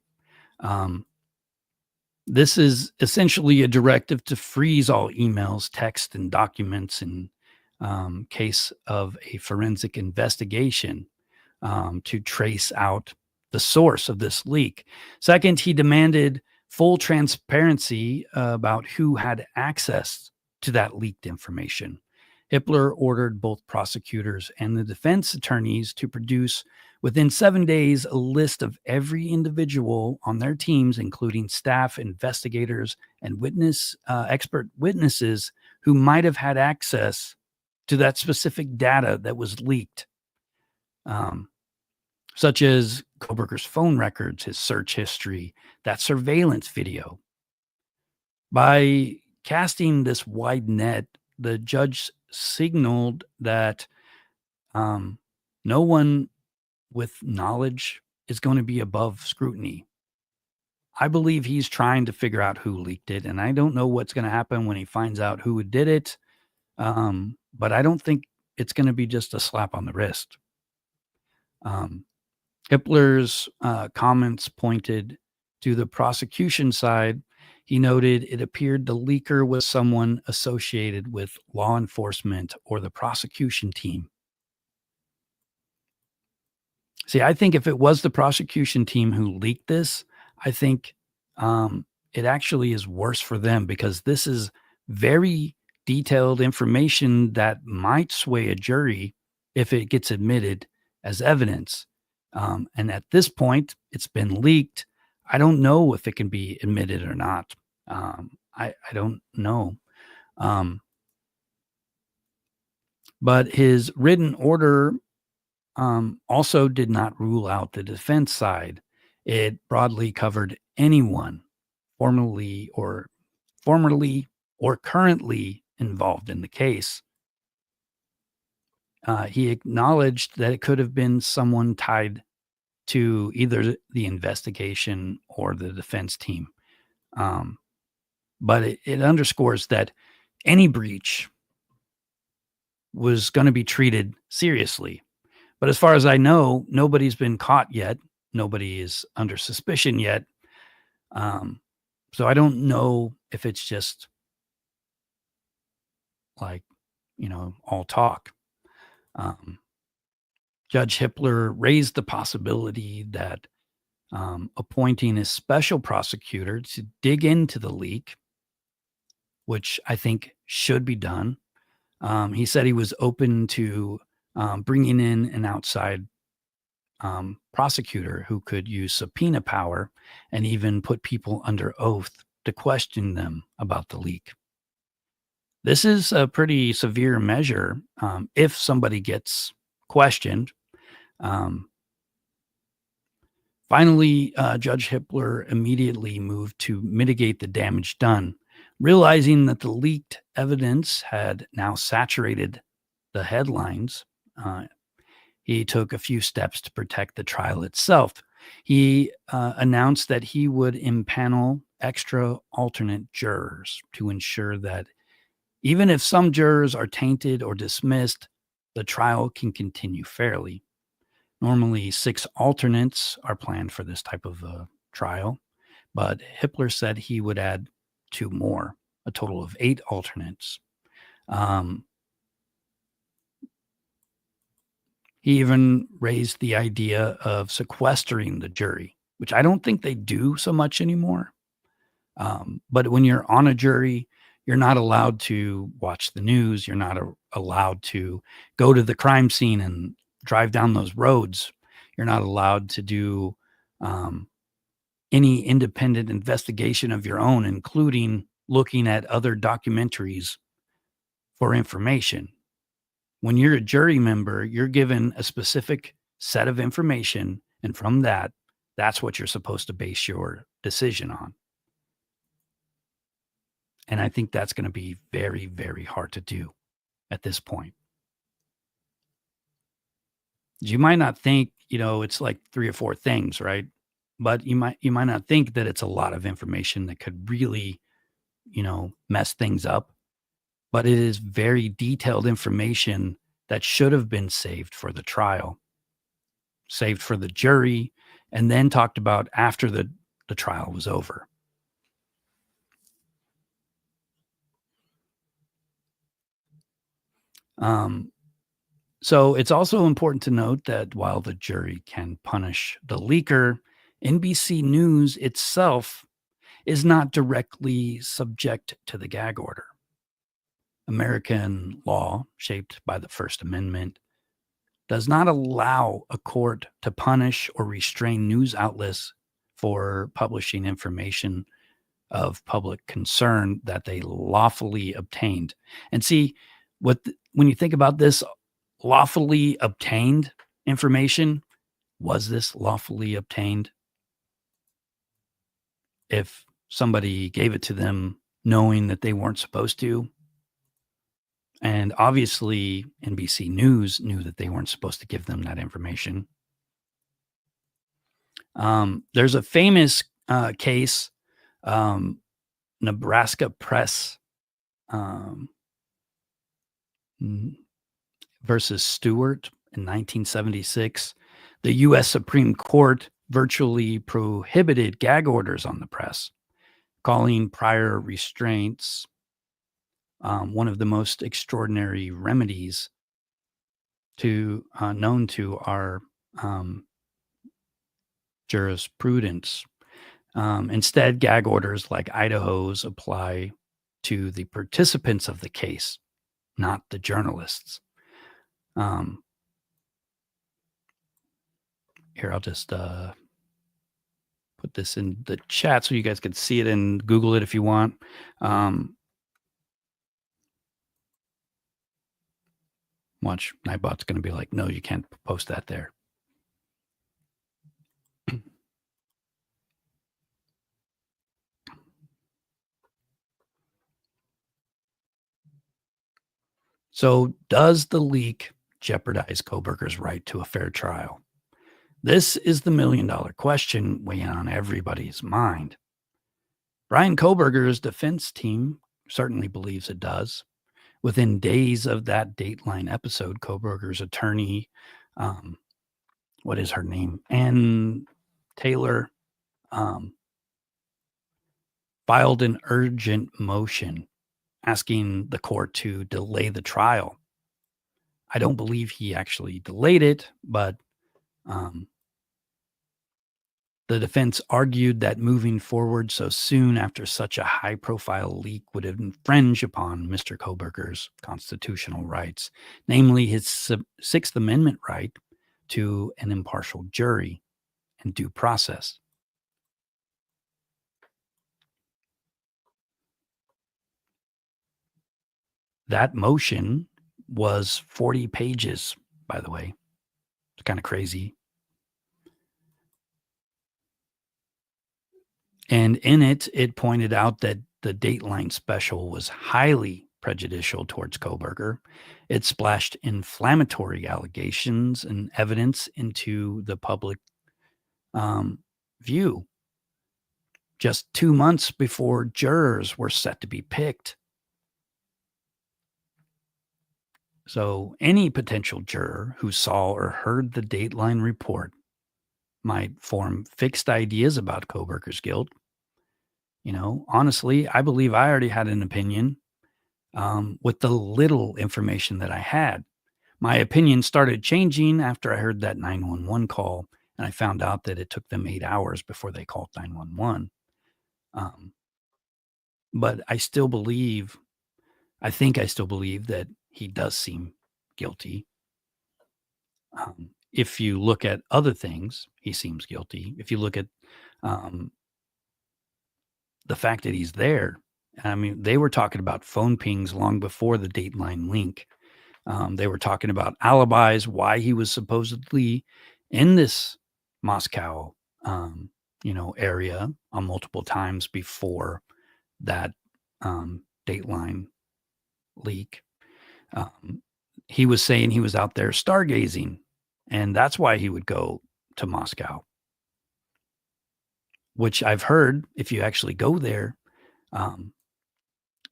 This is essentially a directive to freeze all emails, text, and documents in case of a forensic investigation to trace out the source of this leak. Second, he demanded full transparency about who had access to that leaked information. Hippler ordered both prosecutors and the defense attorneys to produce within 7 days a list of every individual on their teams, including staff, investigators, and expert witnesses who might have had access to that specific data that was leaked, such as Kohberger's phone records, his search history, that surveillance video. By casting this wide net, the judge signaled that no one with knowledge is going to be above scrutiny. I believe he's trying to figure out who leaked it, and I don't know what's going to happen when he finds out who did it, but I don't think it's going to be just a slap on the wrist. Hippler's comments pointed to the prosecution side. He noted it appeared the leaker was someone associated with law enforcement or the prosecution team. See, I think if it was the prosecution team who leaked this, I think it actually is worse for them, because this is very detailed information that might sway a jury if it gets admitted as evidence. And at this point, it's been leaked. I don't know if it can be admitted or not. I don't know. But his written order also did not rule out the defense side. It broadly covered anyone formerly or currently involved in the case. He acknowledged that it could have been someone tied to either the investigation or the defense team. But it underscores that any breach was going to be treated seriously. But as far as I know, nobody's been caught yet. Nobody is under suspicion yet. So I don't know if it's just like, all talk. Judge Hippler raised the possibility that appointing a special prosecutor to dig into the leak, which I think should be done. He said he was open to bringing in an outside prosecutor who could use subpoena power and even put people under oath to question them about the leak. This is a pretty severe measure if somebody gets questioned. Finally, Judge Hippler immediately moved to mitigate the damage done, realizing that the leaked evidence had now saturated the headlines. He took a few steps to protect the trial itself. He announced that he would impanel extra alternate jurors to ensure that even if some jurors are tainted or dismissed, the trial can continue fairly. Normally, 6 alternates are planned for this type of trial, but Hippler said he would add 2 more, a total of 8 alternates. He even raised the idea of sequestering the jury, which I don't think they do so much anymore. But when you're on a jury, you're not allowed to watch the news. You're not allowed to go to the crime scene and drive down those roads. You're not allowed to do any independent investigation of your own, including looking at other documentaries for information. When you're a jury member, you're given a specific set of information, and from that, that's what you're supposed to base your decision on. And I think that's going to be very, very hard to do at this point. You might not think, it's like 3 or 4 things, right? But you might not think that it's a lot of information that could really, mess things up. But it is very detailed information that should have been saved for the trial, saved for the jury, and then talked about after the trial was over. So it's also important to note that while the jury can punish the leaker, NBC News itself is not directly subject to the gag order. American law, shaped by the First Amendment, does not allow a court to punish or restrain news outlets for publishing information of public concern that they lawfully obtained. And see, when you think about this, lawfully obtained information, was this lawfully obtained? If somebody gave it to them knowing that they weren't supposed to, and obviously NBC News knew that they weren't supposed to give them that information. There's a famous case, Nebraska Press versus Stuart in 1976. The U.S. Supreme Court virtually prohibited gag orders on the press, calling prior restraints one of the most extraordinary remedies known to our jurisprudence. Instead, gag orders like Idaho's apply to the participants of the case, not the journalists. Here, I'll just put this in the chat so you guys can see it and Google it if you want. Watch, Nightbot's going to be like, no, you can't post that there. So does the leak jeopardize Kohberger's right to a fair trial? This is the million-dollar question weighing on everybody's mind. Bryan Kohberger's defense team certainly believes it does. Within days of that Dateline episode, Kohberger's attorney, what is her name? Ann Taylor, filed an urgent motion asking the court to delay the trial. I don't believe he actually delayed it, but the defense argued that moving forward so soon after such a high-profile leak would infringe upon Mr. Kohberger's constitutional rights, namely his Sixth Amendment right to an impartial jury and due process. That motion was 40 pages, by the way. It's kind of crazy. And in it, it pointed out that the Dateline special was highly prejudicial towards Kohberger. It splashed inflammatory allegations and evidence into the public view just 2 months before jurors were set to be picked. So any potential juror who saw or heard the Dateline report might form fixed ideas about Kohberger's guilt. You know, honestly, I believe I already had an opinion with the little information that I had. My opinion started changing after I heard that 911 call, and I found out that it took them 8 hours before they called 911. But I still believe, I think I still believe that he does seem guilty. If you look at other things, he seems guilty. If you look at the fact that he's there, I mean, they were talking about phone pings long before the Dateline link. They were talking about alibis, why he was supposedly in this Moscow, area on multiple times before that Dateline leak. He was saying he was out there stargazing, and that's why he would go to Moscow. Which I've heard, if you actually go there,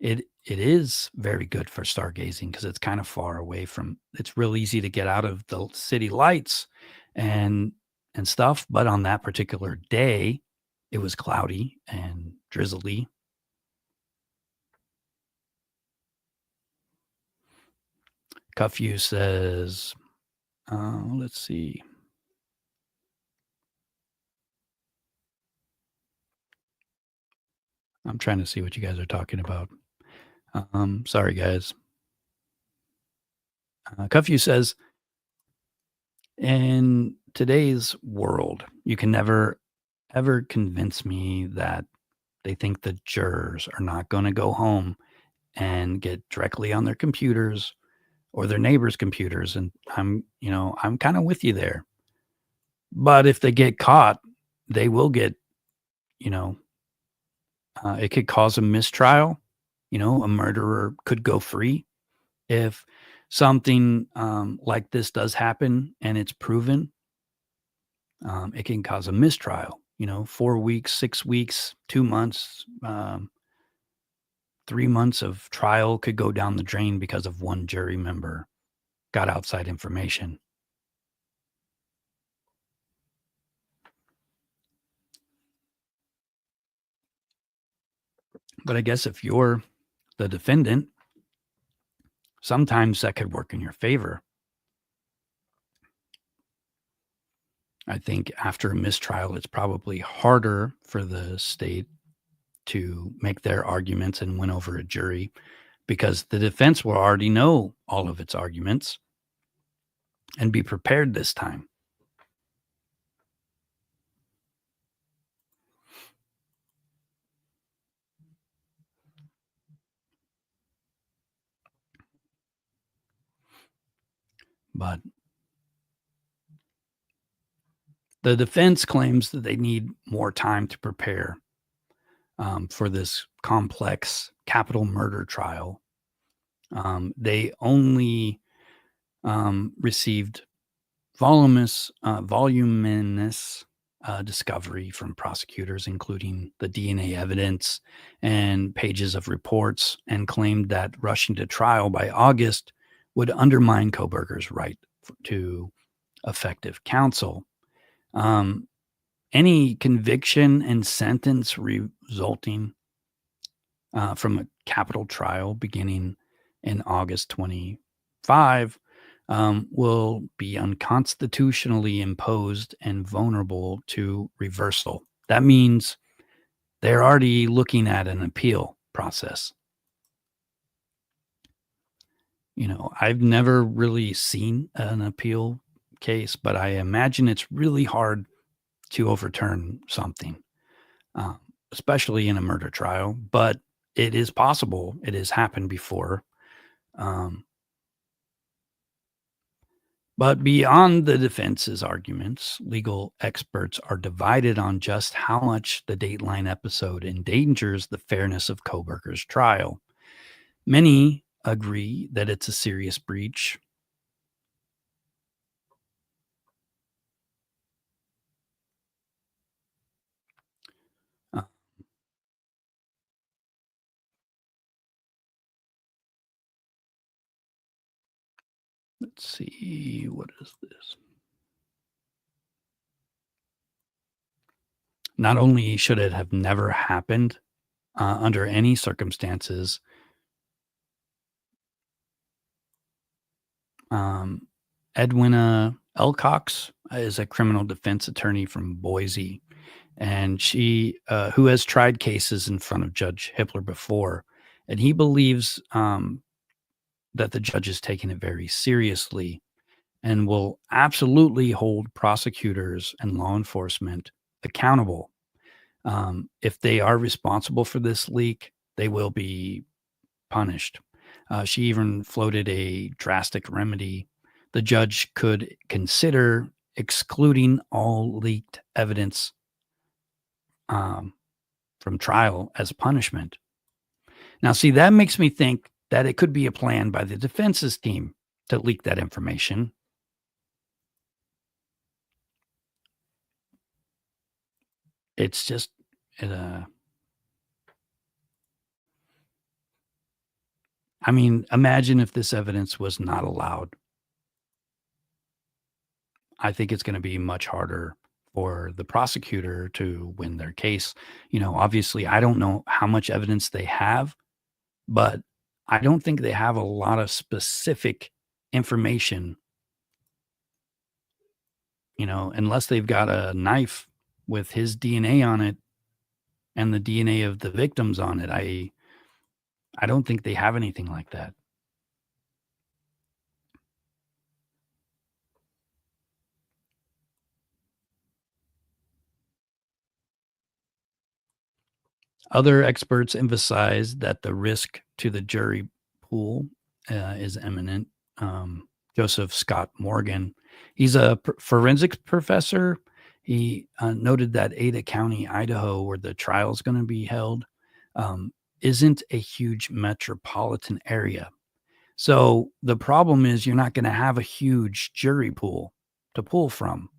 it is very good for stargazing because it's kind of far away from. It's real easy to get out of the city lights and stuff. But on that particular day, it was cloudy and drizzly. Cuffew says, let's see. I'm trying to see what you guys are talking about. Sorry, guys. Cuffew says, in today's world, you can never, ever convince me that they think the jurors are not going to go home and get directly on their computers or their neighbors' computers. And I'm kind of with you there. But if they get caught, they will get, it could cause a mistrial. A murderer could go free. If something like this does happen and it's proven, it can cause a mistrial. 4 weeks, 6 weeks, 2 months, 3 months of trial could go down the drain because of one jury member got outside information. But I guess if you're the defendant, sometimes that could work in your favor. I think after a mistrial, it's probably harder for the state to make their arguments and win over a jury because the defense will already know all of its arguments and be prepared this time. But the defense claims that they need more time to prepare for this complex capital murder trial. They only received voluminous discovery from prosecutors, including the DNA evidence and pages of reports, and claimed that rushing to trial by August would undermine Kohberger's right to effective counsel. Any conviction and sentence resulting from a capital trial beginning in August 25 will be unconstitutionally imposed and vulnerable to reversal. That means they're already looking at an appeal process. I've never really seen an appeal case, but I imagine it's really hard to overturn something, especially in a murder trial. But it is possible. It has happened before. But beyond the defense's arguments, legal experts are divided on just how much the Dateline episode endangers the fairness of Kohberger's trial. Many agree that it's a serious breach. Let's see, what is this? Not only should it have never happened under any circumstances, Edwina Elcox is a criminal defense attorney from Boise, and she who has tried cases in front of Judge Hippler before, and he believes that the judge is taking it very seriously and will absolutely hold prosecutors and law enforcement accountable. If they are responsible for this leak, they will be punished. She even floated a drastic remedy. The judge could consider excluding all leaked evidence from trial as punishment. Now, see, that makes me think that it could be a plan by the defense's team to leak that information. It's just, imagine if this evidence was not allowed. I think it's going to be much harder for the prosecutor to win their case. Obviously, I don't know how much evidence they have, but I don't think they have a lot of specific information, unless they've got a knife with his DNA on it and the DNA of the victims on it. I don't think they have anything like that. Other experts emphasize that the risk to the jury pool is imminent. Joseph Scott Morgan, he's a forensics professor. He noted that Ada County, Idaho, where the trial is going to be held, isn't a huge metropolitan area. So the problem is you're not going to have a huge jury pool to pull from.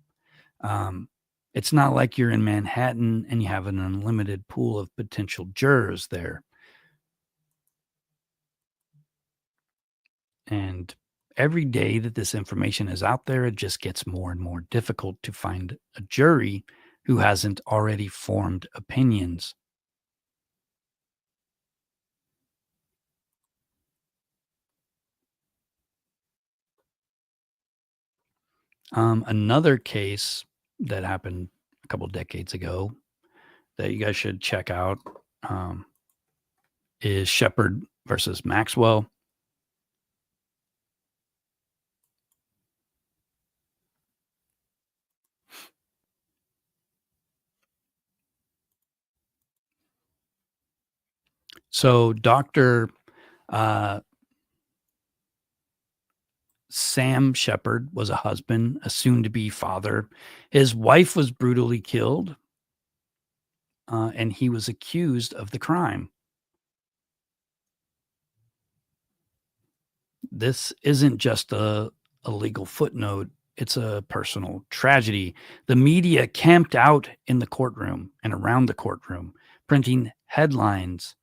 It's not like you're in Manhattan and you have an unlimited pool of potential jurors there. And every day that this information is out there, it just gets more and more difficult to find a jury who hasn't already formed opinions. Another case that happened a couple decades ago that you guys should check out is Sheppard versus Maxwell. So Dr. Sam Sheppard was a husband, a soon-to-be father. His wife was brutally killed, and he was accused of the crime. This isn't just a legal footnote. it's a personal tragedy. The media camped out in the courtroom and around the courtroom, printing headlines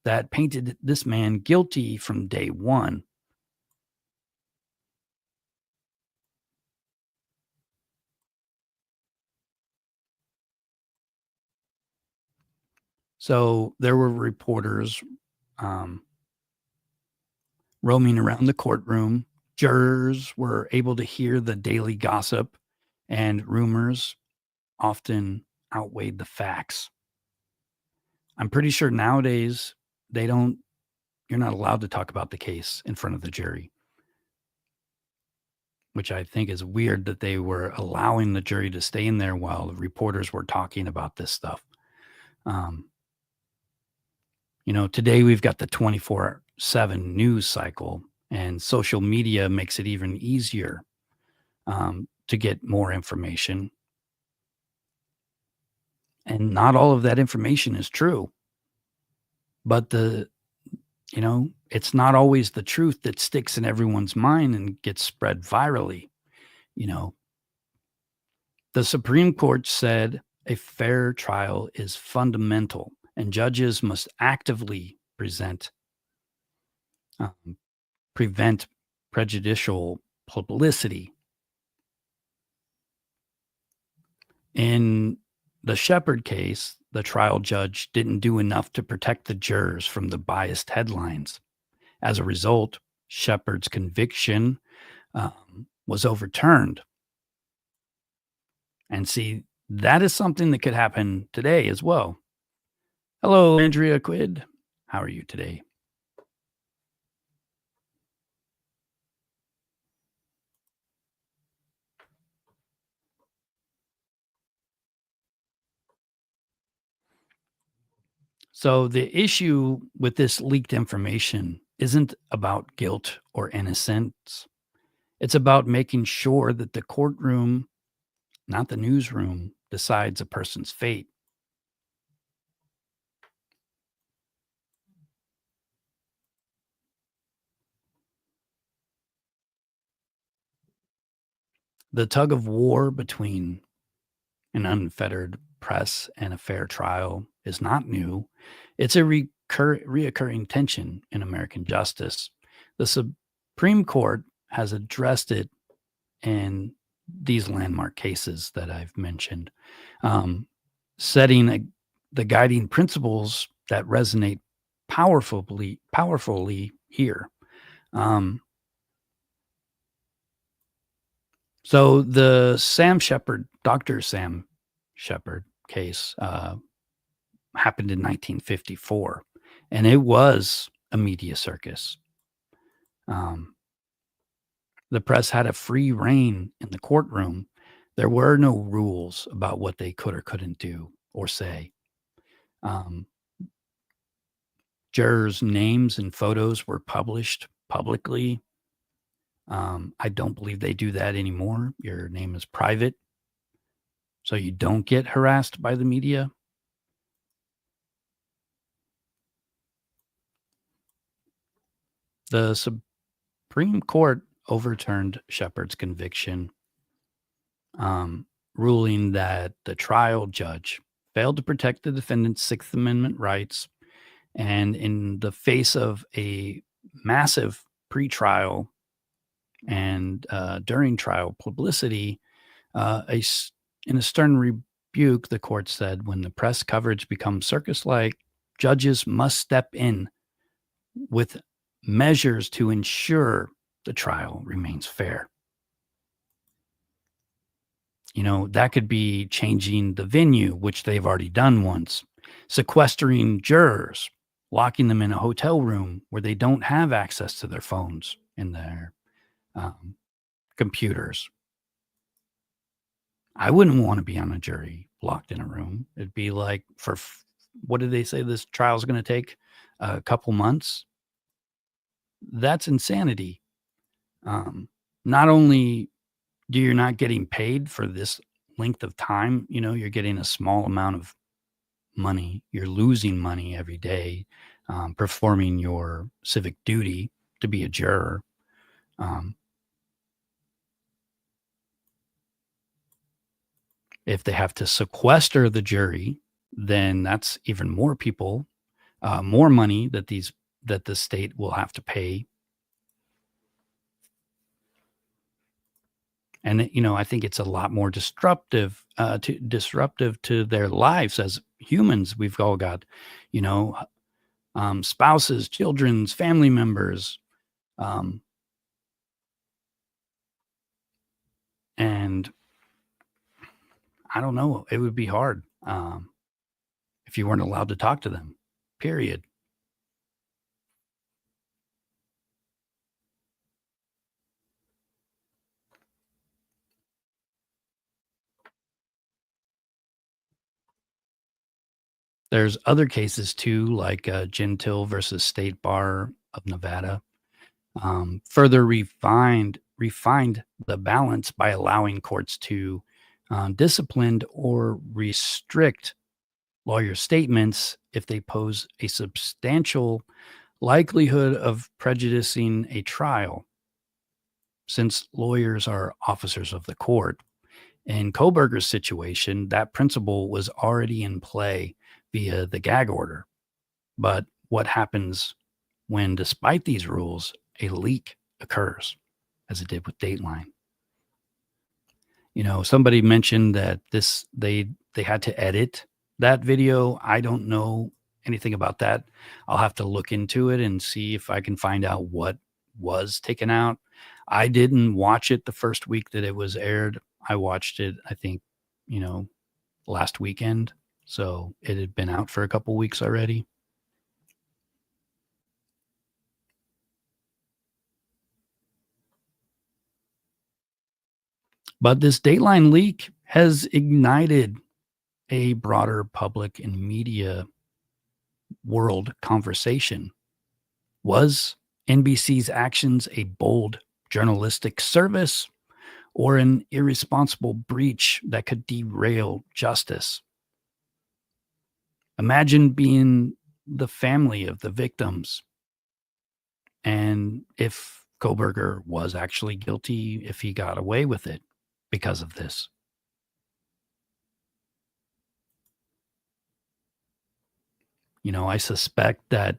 that painted this man guilty from day one. So there were reporters roaming around the courtroom. Jurors were able to hear the daily gossip, and rumors often outweighed the facts. I'm pretty sure nowadays you're not allowed to talk about the case in front of the jury, which I think is weird that they were allowing the jury to stay in there while the reporters were talking about this stuff. Today we've got the 24/7 news cycle, and social media makes it even easier to get more information. And not all of that information is true, but it's not always the truth that sticks in everyone's mind and gets spread virally. The Supreme Court said a fair trial is fundamental, and judges must actively prevent prejudicial publicity. In the Sheppard case, the trial judge didn't do enough to protect the jurors from the biased headlines. As a result, Sheppard's conviction was overturned. And see, that is something that could happen today as well. Hello, Andrea Quid. How are you today? So the issue with this leaked information isn't about guilt or innocence. It's about making sure that the courtroom, not the newsroom, decides a person's fate. The tug of war between an unfettered press and a fair trial is not new. It's a reoccurring tension in American justice. The Supreme Court has addressed it in these landmark cases that I've mentioned, setting the guiding principles that resonate powerfully here. So the Dr. Sam Sheppard case happened in 1954, and it was a media circus. The press had a free rein in the courtroom. There were no rules about what they could or couldn't do or say. Jurors' names and photos were published publicly. I don't believe they do that anymore. Your name is private, so you don't get harassed by the media. The Supreme Court overturned Sheppard's conviction, ruling that the trial judge failed to protect the defendant's Sixth Amendment rights. And in the face of a massive pretrial and during trial publicity, in a stern rebuke, the court said, when the press coverage becomes circus-like, judges must step in with measures to ensure the trial remains fair. That could be changing the venue, which they've already done once, sequestering jurors, locking them in a hotel room where they don't have access to their phones and their computers. I wouldn't want to be on a jury locked in a room. It'd be like, what did they say this trial is going to take? A couple months? That's insanity. Not only do you're not getting paid for this length of time, you're getting a small amount of money. You're losing money every day, performing your civic duty to be a juror. If they have to sequester the jury, then that's even more people, more money that the state will have to pay. And I think it's a lot more disruptive to their lives as humans. We've all got, spouses, children's, family members, and I don't know. It would be hard if you weren't allowed to talk to them. Period. There's other cases too, like Gentile versus State Bar of Nevada. Further refined the balance by allowing courts to discipline or restrict lawyer statements if they pose a substantial likelihood of prejudicing a trial, since lawyers are officers of the court. In Kohberger's situation, that principle was already in play via the gag order. But what happens when, despite these rules, a leak occurs, as it did with Dateline? Somebody mentioned that they had to edit that video. I don't know anything about that. I'll have to look into it and see if I can find out what was taken out. I didn't watch it the first week that it was aired. I watched it, I think, last weekend. So it had been out for a couple weeks already. But this Dateline leak has ignited a broader public and media world conversation. Was NBC's actions a bold journalistic service or an irresponsible breach that could derail justice? Imagine being the family of the victims, and if Kohberger was actually guilty, if he got away with it because of this. I suspect that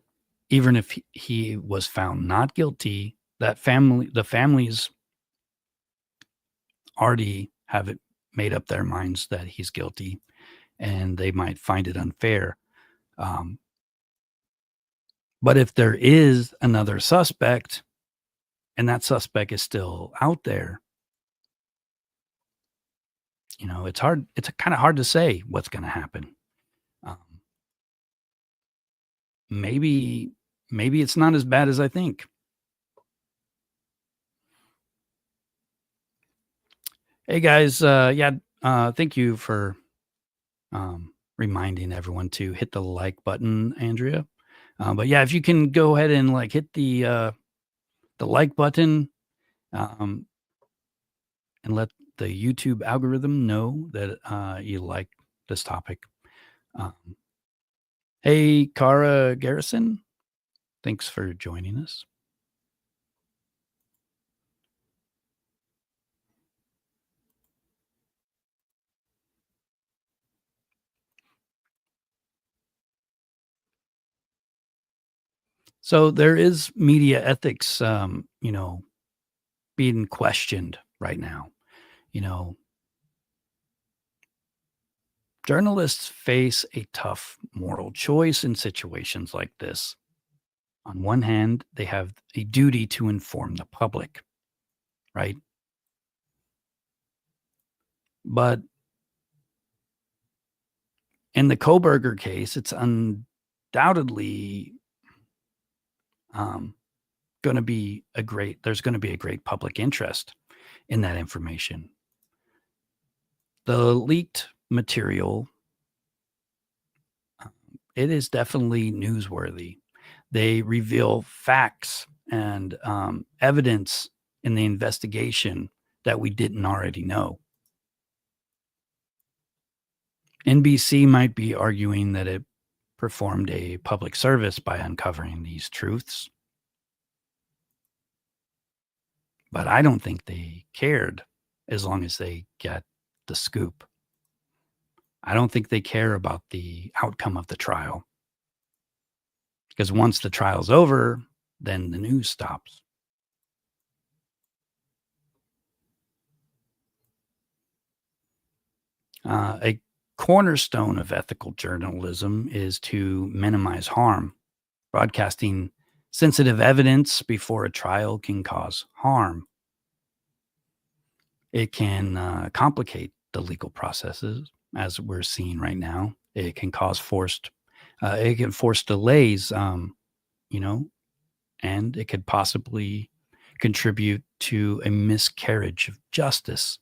even if he was found not guilty, the families already have it made up their minds that he's guilty, and they might find it unfair. But if there is another suspect, and that suspect is still out there, it's hard. It's kind of hard to say what's going to happen. Maybe it's not as bad as I think. Hey guys, thank you for reminding everyone to hit the like button, Andrea. But yeah, if you can go ahead and hit the like button, and let the YouTube algorithm know that you like this topic. Hey, Cara Garrison, thanks for joining us. So there is media ethics, being questioned right now. Journalists face a tough moral choice in situations like this. On one hand, they have a duty to inform the public, right? But in the Kohberger case, it's undoubtedly going to be there's going to be a great public interest in that information. The leaked material, it is definitely newsworthy. They reveal facts and evidence in the investigation that we didn't already know. NBC might be arguing that it performed a public service by uncovering these truths. But I don't think they cared as long as they get the scoop. I don't think they care about the outcome of the trial, because once the trial's over, then the news stops. A cornerstone of ethical journalism is to minimize harm. Broadcasting sensitive evidence before a trial can cause harm. It can complicate the legal processes, as we're seeing right now. It can cause force delays, and it could possibly contribute to a miscarriage of justice.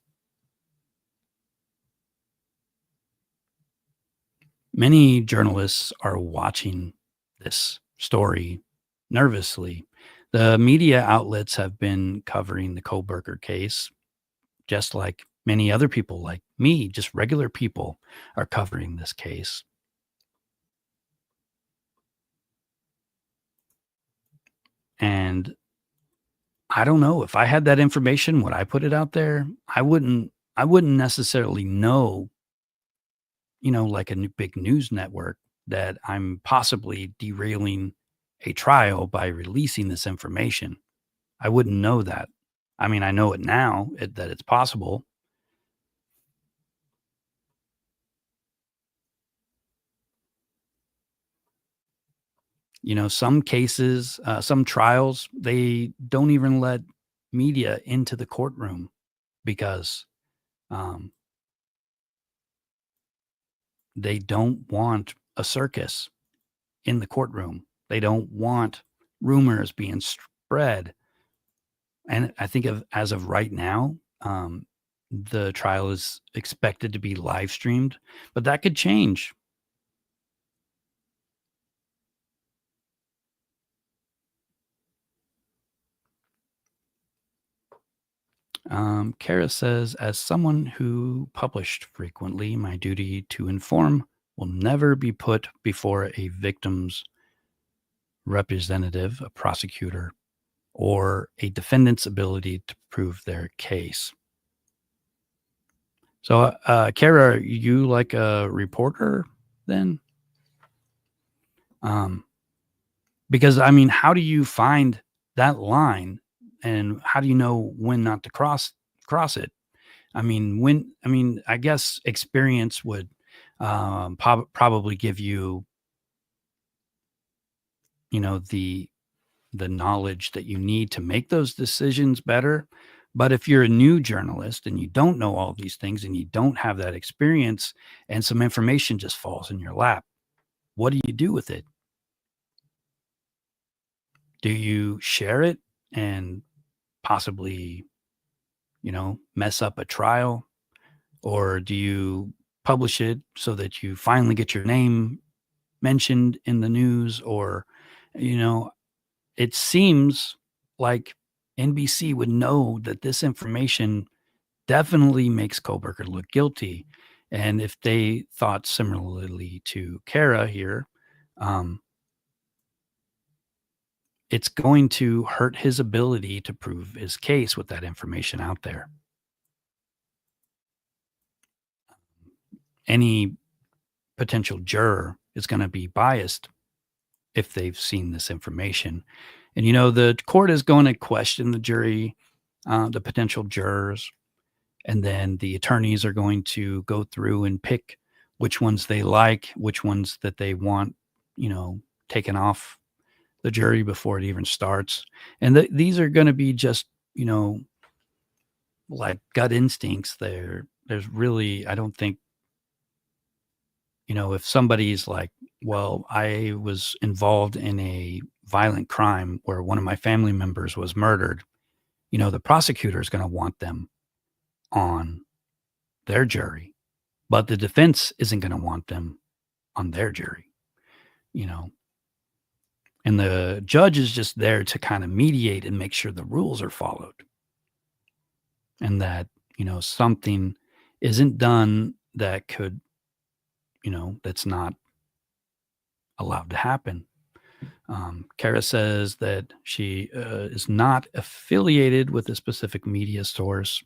Many journalists are watching this story nervously. The media outlets have been covering the Kohberger case, just like many other people like me, just regular people are covering this case. And I don't know, if I had that information, would I put it out there? I wouldn't necessarily know, like a big news network, that I'm possibly derailing a trial by releasing this information. I wouldn't know that. I mean, I know it now, that it's possible. Some cases, some trials, they don't even let media into the courtroom because um, they don't want a circus in the courtroom. They don't want rumors being spread. And I think as of right now, the trial is expected to be live streamed, but that could change. Kara says, as someone who published frequently, my duty to inform will never be put before a victim's representative, a prosecutor, or a defendant's ability to prove their case. So, Kara, are you like a reporter then? Because I mean, how do you find that line, and how do you know when not to cross it? I mean, I guess experience would probably give you, the knowledge that you need to make those decisions better. But if you're a new journalist and you don't know all these things and you don't have that experience, and some information just falls in your lap, what do you do with it? Do you share it and possibly, mess up a trial? Or do you publish it so that you finally get your name mentioned in the news? Or, it seems like NBC would know that this information definitely makes Kohberger look guilty. And if they thought similarly to Kara here, it's going to hurt his ability to prove his case with that information out there. Any potential juror is going to be biased if they've seen this information. And, the court is going to question the jury, the potential jurors, and then the attorneys are going to go through and pick which ones they like, which ones that they want, taken off the jury before it even starts. And these are going to be just, like gut instincts. There's really, I don't think, if somebody's like, well, I was involved in a violent crime where one of my family members was murdered, the prosecutor is going to want them on their jury, but the defense isn't going to want them on their jury, and the judge is just there to kind of mediate and make sure the rules are followed, and that, something isn't done that could, that's not allowed to happen. Kara says that she is not affiliated with a specific media source.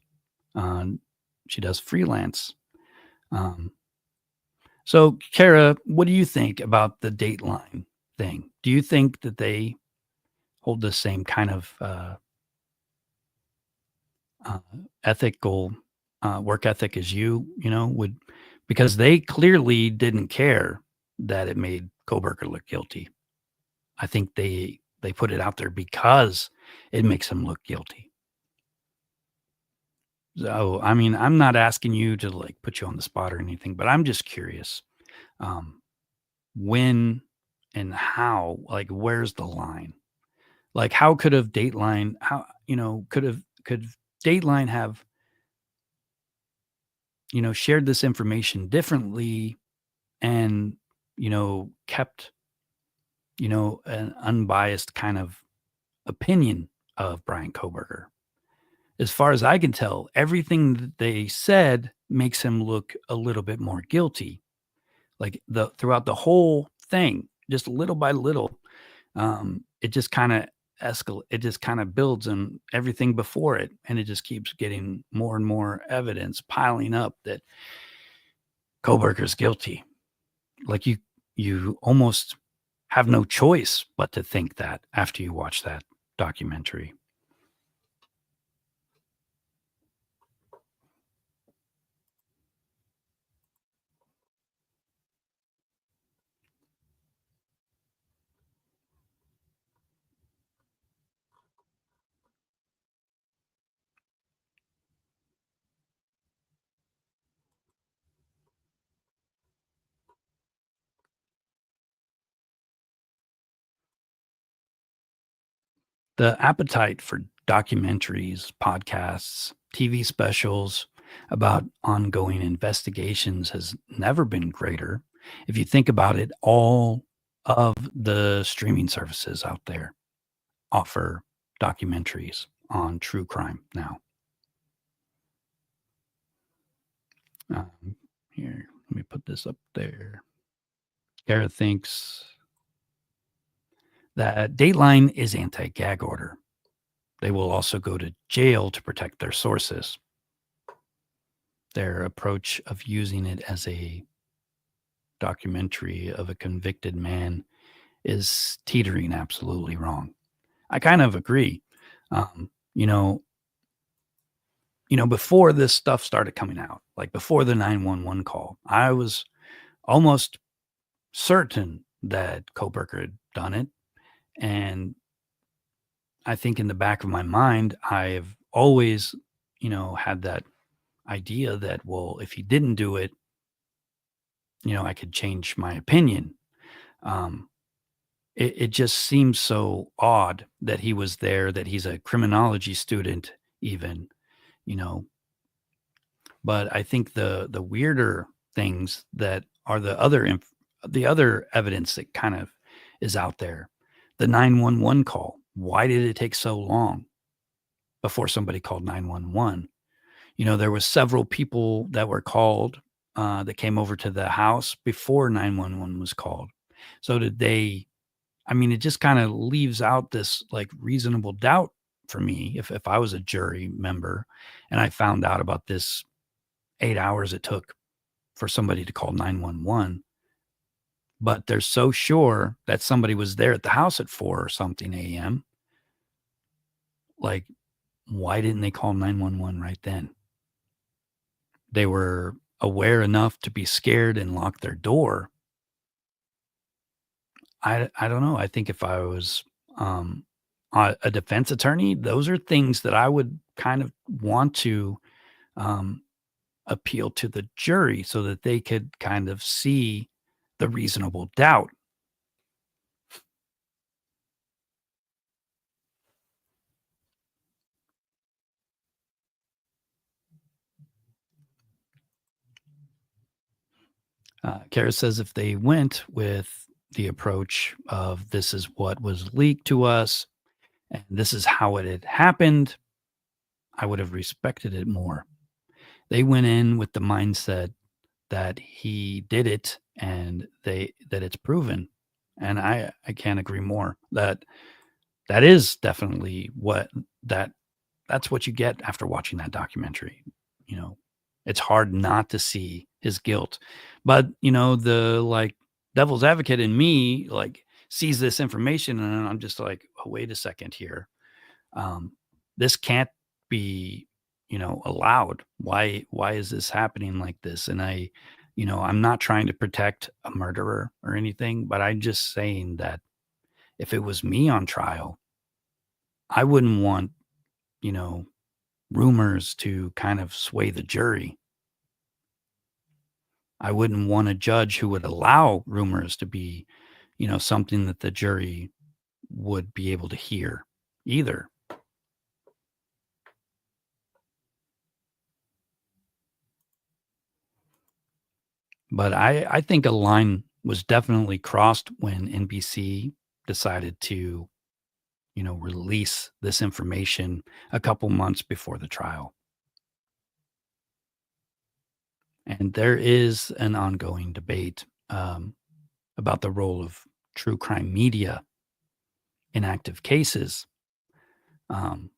She does freelance. So, Kara, what do you think about the Dateline thing? Do you think that they hold the same kind of uh, ethical work ethic as you know, would because they clearly didn't care that it made Kohberger look guilty. I think they put it out there because it makes him look guilty. So, I mean, I'm not asking you to like put you on the spot or anything, but I'm just curious. Um, when and how, like, where's the line? Like, how could have Dateline, how, could Dateline have, shared this information differently and, kept, an unbiased kind of opinion of Bryan Kohberger? As far as I can tell, everything that they said makes him look a little bit more guilty. Like throughout the whole thing, just little by little, it just kind of it just kind of builds on everything before it, and it just keeps getting more and more evidence piling up that Kohberger's guilty. Like you almost have no choice but to think that after you watch that documentary. The appetite for documentaries, podcasts, TV specials about ongoing investigations has never been greater. If you think about it, all of the streaming services out there offer documentaries on true crime now. Here, let me put this up there. Garrett thinks that Dateline is anti-gag order. They will also go to jail to protect their sources. Their approach of using it as a documentary of a convicted man is teetering absolutely wrong. I kind of agree. Um, you know, before this stuff started coming out, like before the 911 call, I was almost certain that Kohberger had done it. And I think in the back of my mind, I have always, had that idea that, well, if he didn't do it, I could change my opinion. Um, it just seems so odd that he was there, that he's a criminology student, even, you know. But I think the weirder things that are the other evidence that kind of is out there, the 911 call. Why did it take so long before somebody called 911? There was several people that were called that came over to the house before 911 was called. So did they? I mean, it just kind of leaves out this like reasonable doubt for me. If I was a jury member and I found out about this 8 hours it took for somebody to call 911, but they're so sure that somebody was there at the house at 4 or something a.m. Like, why didn't they call 911 right then? They were aware enough to be scared and lock their door. I don't know. I think if I was a defense attorney, those are things that I would kind of want to um, appeal to the jury so that they could kind of see the reasonable doubt. Kara says if they went with the approach of this is what was leaked to us and this is how it had happened, I would have respected it more. They went in with the mindset that he did it and that it's proven. And I can't agree more that is definitely that's what you get after watching that documentary. You know, it's hard not to see his guilt. But, the like devil's advocate in me like sees this information and I'm just like, oh, wait a second here. This can't be, allowed. Why is this happening like this? And I'm not trying to protect a murderer or anything, but I'm just saying that if it was me on trial, I wouldn't want, rumors to kind of sway the jury. I wouldn't want a judge who would allow rumors to be, something that the jury would be able to hear either. But I think a line was definitely crossed when NBC decided to, release this information a couple months before the trial. And there is an ongoing debate about the role of true crime media in active cases. The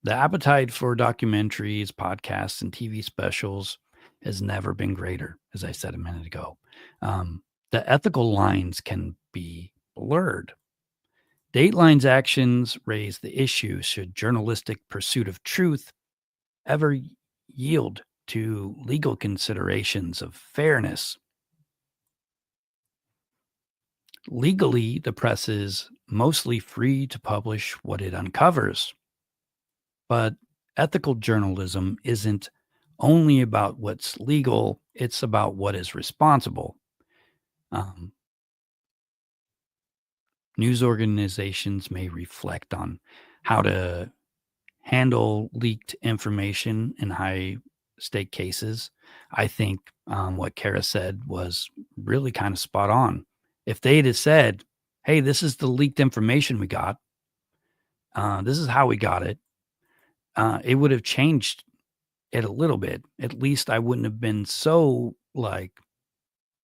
appetite for documentaries, podcasts, and TV specials has never been greater, as I said a minute ago. The ethical lines can be blurred. Dateline's actions raise the issue: should journalistic pursuit of truth ever yield to legal considerations of fairness? Legally, the press is mostly free to publish what it uncovers. But ethical journalism isn't only about what's legal, it's about what is responsible. News organizations may reflect on how to handle leaked information in high stake cases. I think what Kara said was really kind of spot on. If they'd have said, hey, this is the leaked information we got, this is how we got it, it would have changed it a little bit. At least I wouldn't have been so blown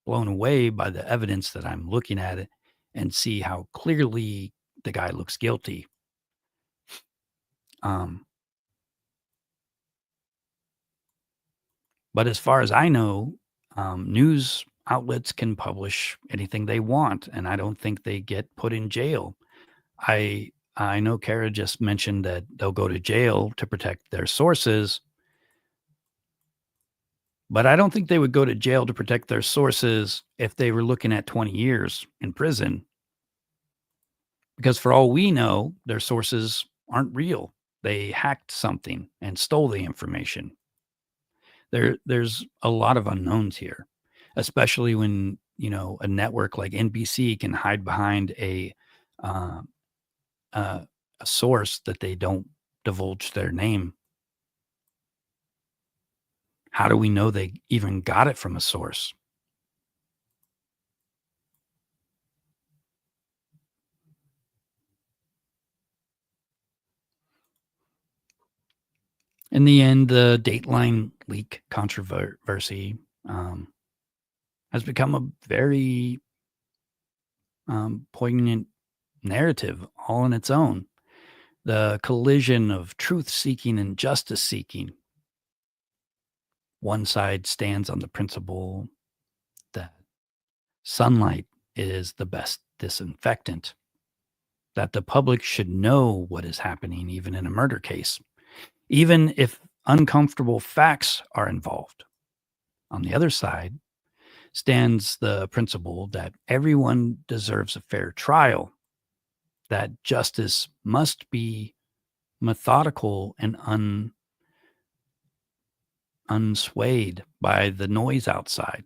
away by the evidence that I'm looking at it and see how clearly the guy looks guilty. But as far as I know, news outlets can publish anything they want, and I don't think they get put in jail. I know Kara just mentioned that they'll go to jail to protect their sources, but I don't think they would go to jail to protect their sources if they were looking at 20 years in prison. Because for all we know, their sources aren't real. They hacked something and stole the information. There's a lot of unknowns here, especially when, a network like NBC can hide behind a source that they don't divulge their name. How do we know they even got it from a source? In the end, the Dateline leak controversy has become a very poignant narrative all on its own. The collision of truth-seeking and justice-seeking. One side stands on the principle that sunlight is the best disinfectant, that the public should know what is happening even in a murder case, even if uncomfortable facts are involved. On the other side stands the principle that everyone deserves a fair trial, that justice must be methodical and unswayed by the noise outside.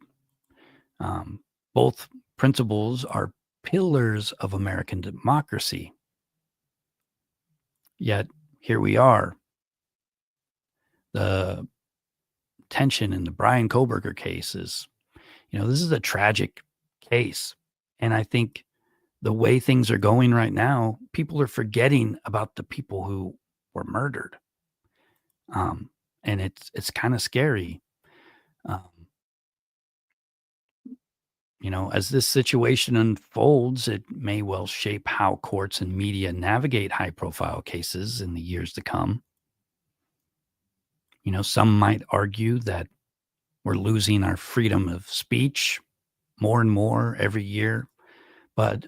Both principles are pillars of American democracy. Yet here we are. The tension in the Bryan Kohberger case is, this is a tragic case. And I think the way things are going right now, people are forgetting about the people who were murdered. And it's kind of scary. As this situation unfolds, it may well shape how courts and media navigate high-profile cases in the years to come. Some might argue that We're losing our freedom of speech more and more every year. But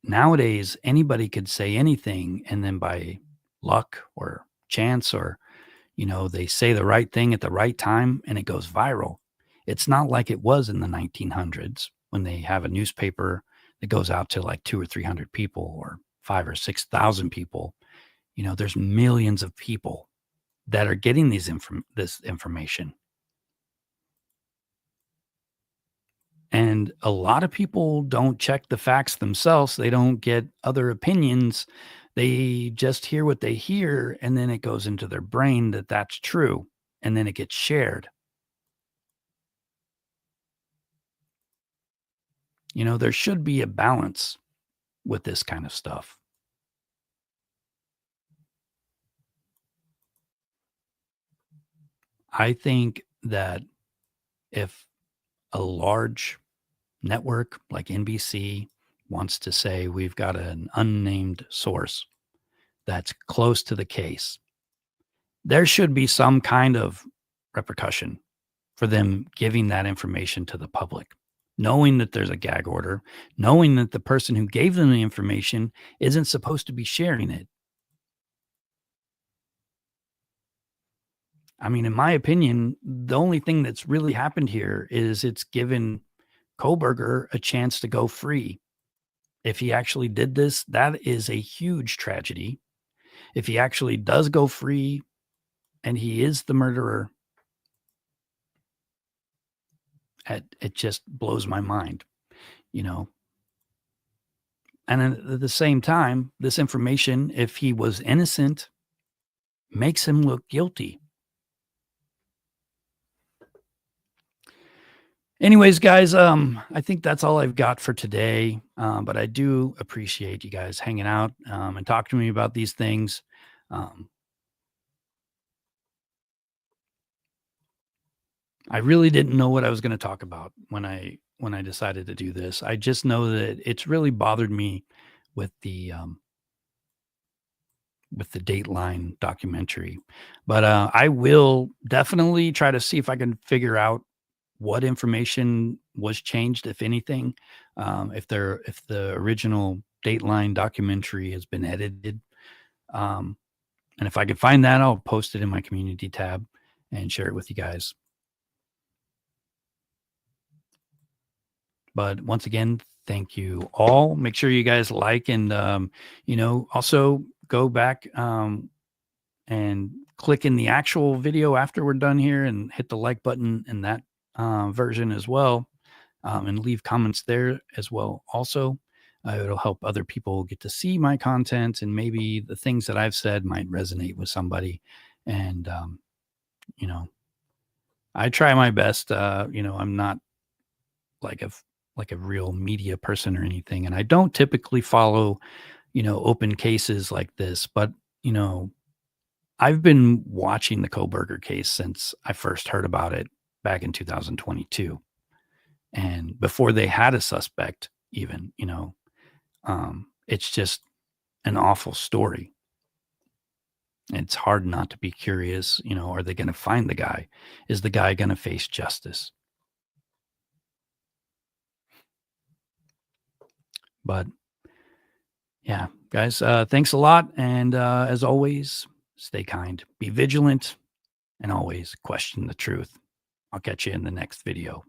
nowadays, anybody could say anything, and then by luck or chance, or, they say the right thing at the right time and it goes viral. It's not like it was in the 1900s when they have a newspaper that goes out to like 200 or 300 people or 5,000 or 6,000 people. There's millions of people that are getting this information. And a lot of people don't check the facts themselves. They don't get other opinions. They just hear what they hear, and then it goes into their brain that that's true, and then it gets shared. There should be a balance with this kind of stuff. I think that if a large network like NBC wants to say we've got an unnamed source that's close to the case, there should be some kind of repercussion for them giving that information to the public, knowing that there's a gag order, knowing that the person who gave them the information isn't supposed to be sharing it. I mean, in my opinion, the only thing that's really happened here is it's given Kohberger a chance to go free. If he actually did this, that is a huge tragedy. If he actually does go free and he is the murderer, it just blows my mind, And at the same time, this information, if he was innocent, makes him look guilty. Anyways, guys, I think that's all I've got for today. But I do appreciate you guys hanging out and talking to me about these things. I really didn't know what I was going to talk about when I decided to do this. I just know that it's really bothered me with the Dateline documentary. But I will definitely try to see if I can figure out what information was changed, if anything, if the original Dateline documentary has been edited. And if I could find that, I'll post it in my community tab and share it with you guys. But once again, thank you all. Make sure you guys like and, also go back and click in the actual video after we're done here and hit the like button in that version as well, and leave comments there as well. Also, it'll help other people get to see my content, and maybe the things that I've said might resonate with somebody. And, I try my best. I'm not like a real media person or anything. And I don't typically follow, open cases like this, but, I've been watching the Kohberger case since I first heard about it back in 2022. And before they had a suspect even, it's just an awful story. It's hard not to be curious, are they going to find the guy? Is the guy going to face justice? But yeah, guys, thanks a lot. And as always, stay kind, be vigilant, and always question the truth. I'll catch you in the next video.